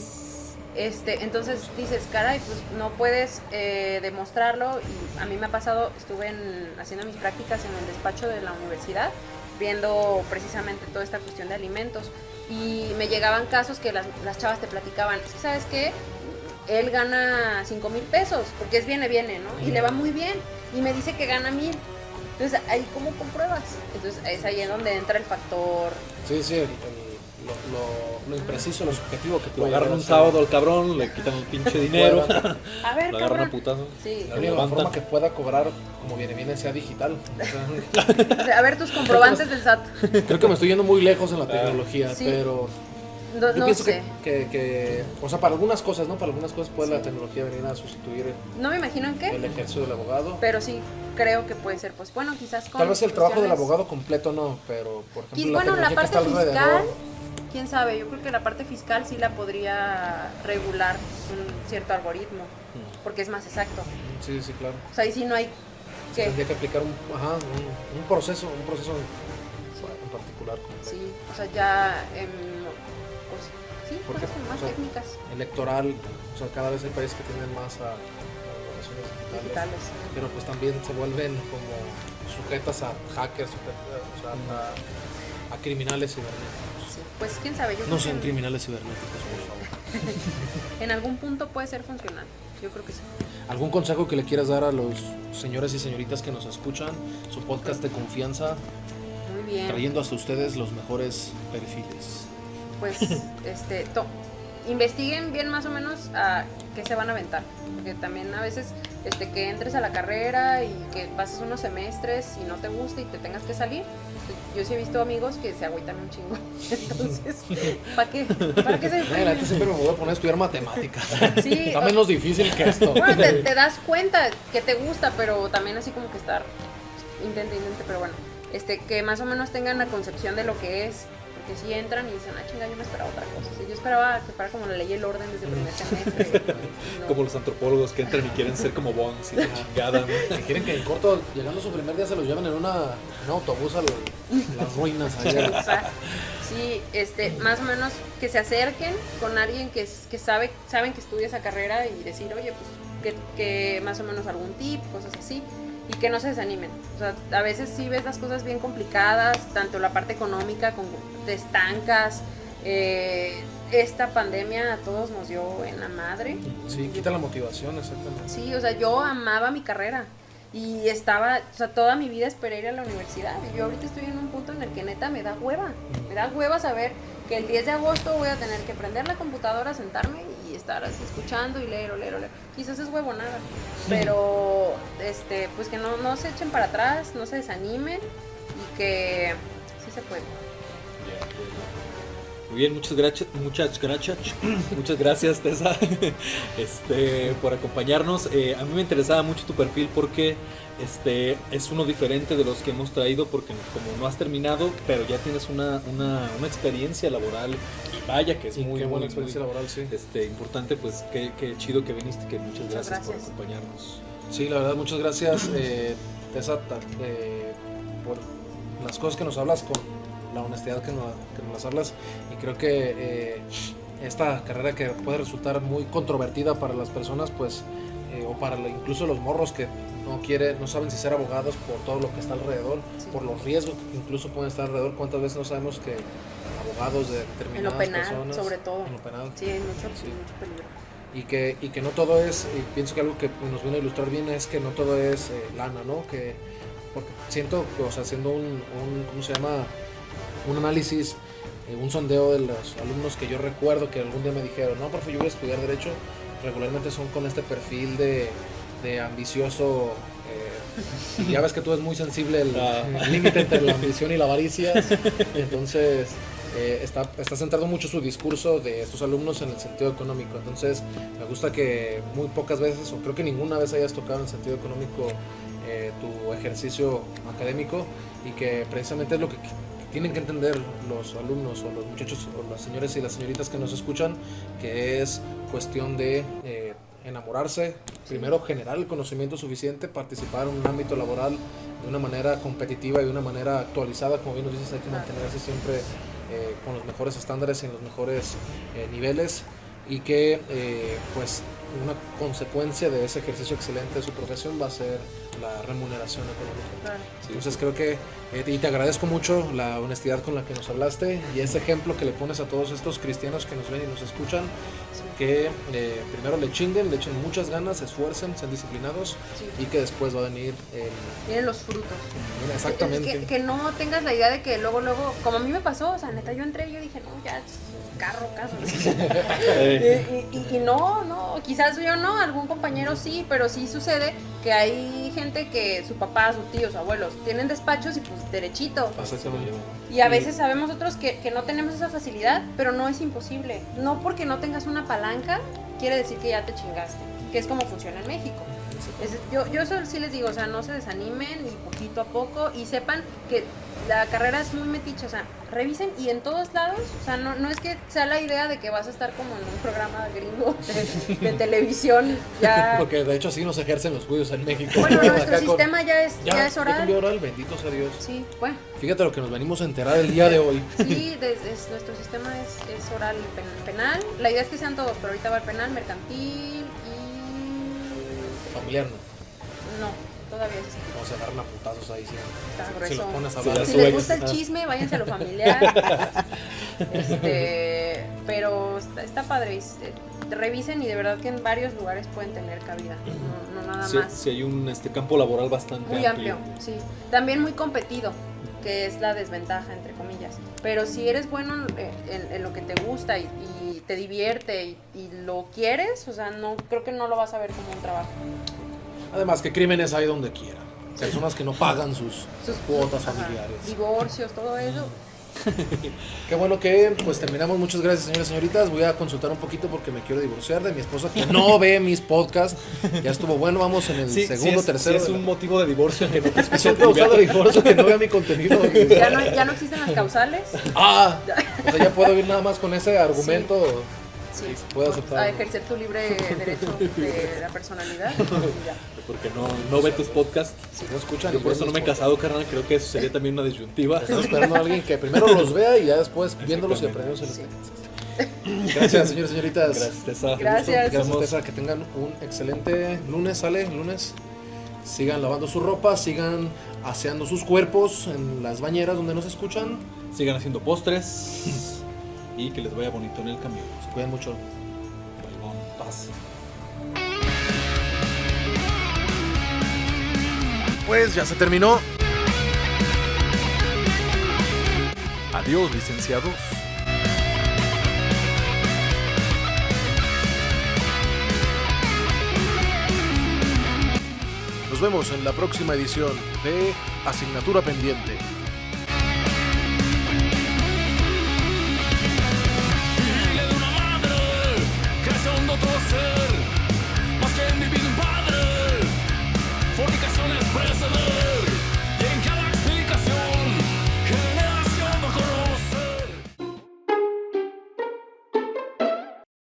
Entonces dices, caray, pues no puedes demostrarlo. Y a mí me ha pasado, estuve haciendo mis prácticas en el despacho de la universidad, viendo precisamente toda esta cuestión de alimentos. Y me llegaban casos que las chavas te platicaban, es que, ¿sabes qué? Él gana 5,000 pesos, porque es viene, ¿no? Y le va muy bien. Y me dice que gana 1,000. Entonces, ahí cómo compruebas. Entonces, es ahí en donde entra el factor. Sí, lo impreciso, lo subjetivo que Lo puede agarran llegar a un ser. sábado al cabrón, le quitan el pinche dinero, A ver, lo agarran a cabrón. putazo. Sí. La Lo única levantan. forma que pueda cobrar como viene sea digital. O sea, O sea, a ver tus comprobantes del SAT. creo que me estoy yendo muy lejos en la tecnología, Sí. pero No, yo no pienso sé. que, o sea, para algunas cosas, ¿no? Para algunas cosas puede la tecnología venir a sustituir No me imagino en qué, el ejercicio del abogado. pero sí creo que puede ser. Pues bueno, quizás con. Tal vez el trabajo del cuestiones- abogado completo no, pero por ejemplo Bueno, la tecnología que parte está fiscal, alrededor. quién sabe. Yo creo que la parte fiscal sí la podría regular un cierto algoritmo, porque es más exacto. Sí, sí, claro. O sea, ahí sí no hay que. Tendría que aplicar un proceso particular. Sí, o sea, ya pues, sí, Porque, cosas más o sea, técnicas. Electoral, o sea, cada vez hay países que tienen más a relaciones digitales, Digitales. pero pues también se vuelven como sujetas a hackers, o sea, a criminales cibernéticos. Sí, pues quién sabe, yo No creo sean que criminales cibernéticos, por favor. en algún punto puede ser funcional. Yo creo que sí. ¿Algún consejo que le quieras dar a los señores y señoritas que nos escuchan? Su podcast de confianza, Muy bien. trayendo hasta ustedes los mejores perfiles. Pues investiguen bien más o menos a qué se van a aventar, porque también a veces que entres a la carrera y que pases unos semestres y no te guste y te tengas que salir. Yo sí he visto amigos que se agüitan un chingo. Entonces, ¿para qué? ¿Para qué se La neta siempre me voy a poner a estudiar matemáticas. Sí, Está menos difícil que esto. bueno, te das cuenta que te gusta, pero también así como que estar intente, pero bueno, que más o menos tengan la concepción de lo que es. Que si entran y dicen, chinga, yo me esperaba otra cosa. Sí, yo esperaba que fuera como la ley y el orden desde el primer semestre. No. Como los antropólogos que entran y quieren ser como Bonds y la chingada, ¿no? Que quieren que en corto, llegando su primer día, se los lleven en un autobús a las ruinas allá. O sea, sí, más o menos que se acerquen con alguien que saben que estudia esa carrera y decir, oye, pues que más o menos algún tip, cosas así. Y que no se desanimen. O sea, a veces sí ves las cosas bien complicadas, tanto la parte económica como te estancas. Esta pandemia a todos nos dio en la madre. Sí, quita la motivación, exactamente. Sí, o sea, yo amaba mi carrera y toda mi vida esperé ir a la universidad. Y yo ahorita estoy en un punto en el que neta me da hueva saber que el 10 de agosto voy a tener que prender la computadora, sentarme y estar así escuchando y leer. Quizás es huevonada, pero pues que no se echen para atrás, no se desanimen y que sí se puede. Muy bien, muchas gracias Tessa por acompañarnos. A mí me interesaba mucho tu perfil porque es uno diferente de los que hemos traído, porque como no has terminado, pero ya tienes una experiencia laboral y vaya que es muy qué buena muy, experiencia muy, laboral, sí. importante, pues qué chido que viniste, que muchas gracias por acompañarnos. Sí, la verdad, muchas gracias, Tessa, por las cosas que nos hablas, con la honestidad que nos las hablas, y creo que esta carrera que puede resultar muy controvertida para las personas, pues, o para incluso los morros que no saben si ser abogados por todo lo que está alrededor, Sí. por los riesgos que incluso pueden estar alrededor. ¿Cuántas veces no sabemos que abogados de En determinadas lo penal, personas, sobre todo. en lo penal, Sí, hay mucho Sí. peligro. y que no todo es, y pienso que algo que nos viene a ilustrar bien es que no todo es lana, ¿no? Porque siento, o sea, haciendo ¿cómo se llama? Un análisis, un sondeo de los alumnos que yo recuerdo que algún día me dijeron, no, profe, yo voy a estudiar Derecho, regularmente son con este perfil de ambicioso, y ya ves que tú eres muy sensible el límite entre la ambición y la avaricia, entonces está centrado mucho su discurso de estos alumnos en el sentido económico. Entonces me gusta que muy pocas veces, o creo que ninguna vez hayas tocado en sentido económico tu ejercicio académico, y que precisamente es lo que tienen que entender los alumnos o los muchachos o las señores y las señoritas que nos escuchan, que es cuestión de enamorarse, primero generar el conocimiento suficiente, participar en un ámbito laboral de una manera competitiva y de una manera actualizada. Como bien nos dices, hay que mantenerse siempre con los mejores estándares y en los mejores niveles, y que pues una consecuencia de ese ejercicio excelente de su profesión va a ser la remuneración económica. Claro. Entonces creo que, y te agradezco mucho la honestidad con la que nos hablaste y ese ejemplo que le pones a todos estos cristianos que nos ven y nos escuchan, que primero le echen muchas ganas, se esfuercen, sean disciplinados, Sí. y que después va a venir Miren los frutos. exactamente. Que no tengas la idea de que luego, como a mí me pasó, o sea, neta, yo entré y yo dije, no, ya, carro, caso. y no, quizás yo no, algún compañero sí, pero sí sucede que hay gente que su papá, su tío, sus abuelos tienen despachos y pues derechito. Exactamente. Y a veces sabemos otros que no tenemos esa facilidad, pero no es imposible. No porque no tengas una palanca quiere decir que ya te chingaste, que es como funciona en México. Yo eso sí les digo, o sea, no se desanimen y poquito a poco y sepan que la carrera es muy metiche, o sea, revisen y en todos lados, o sea, no es que sea la idea de que vas a estar como en un programa gringo de televisión, ya... Porque de hecho así no se ejercen los juicios en México. Bueno, nuestro Acá con- sistema ya es Ya oral. cambió oral, bendito sea Dios. Sí, bueno, Fíjate lo que nos venimos a enterar el día de hoy. sí, nuestro sistema es oral y penal. La idea es que sean todos, pero ahorita va el penal, mercantil y... Familiar, ¿no? No, todavía es... Vamos a agarrar a putazos ahí, sí. Está Si grueso. los pones a Sí, hablar. ya Si les sube. gusta el chisme, váyanse a lo familiar. Pero está padre. Revisen y de verdad que en varios lugares pueden tener cabida. No nada Sí, más. sí hay un campo laboral bastante Muy amplio, sí. También muy competido, que es la desventaja, entre comillas. Pero si eres bueno en lo que te gusta y te divierte y lo quieres, o sea, no creo que no lo vas a ver como un trabajo. Además que crímenes hay donde quiera. Personas que no pagan sus cuotas Ajá, familiares. divorcios, todo eso. Qué bueno que pues terminamos. Muchas gracias, señores y señoritas. Voy a consultar un poquito porque me quiero divorciar de mi esposa que no ve mis podcasts. Ya estuvo bueno, vamos en el segundo, tercero. Sí es un motivo de divorcio que no te escuche Siempre he usado divorcio que no vea mi contenido. Ya no existen las causales. Ah, o sea, ya puedo ir nada más con ese argumento. Sí, puedo aceptar. a ejercer tu libre derecho de la personalidad. Y ya. Porque no ve tus podcasts. Si no escuchan, Yo por eso no me he casado, carnal. Creo que eso sería también una disyuntiva. Estoy esperando a alguien que primero los vea y ya después viéndolos y aprendiendo se los Gracias, señores y señoritas. Gracias, Tessa. Gracias. Gracias, Tessa. Que tengan un excelente lunes. Sale lunes. Sigan lavando su ropa, sigan aseando sus cuerpos en las bañeras donde nos escuchan. Sigan haciendo postres. Y que les vaya bonito en el camino. Se cuidan mucho. Bailón, paz. Pues ya se terminó. Adiós, licenciados. Nos vemos en la próxima edición de Asignatura Pendiente. Figlio di una madre che se un dottor ser, ma che mi vede un padre, fornicazione espressa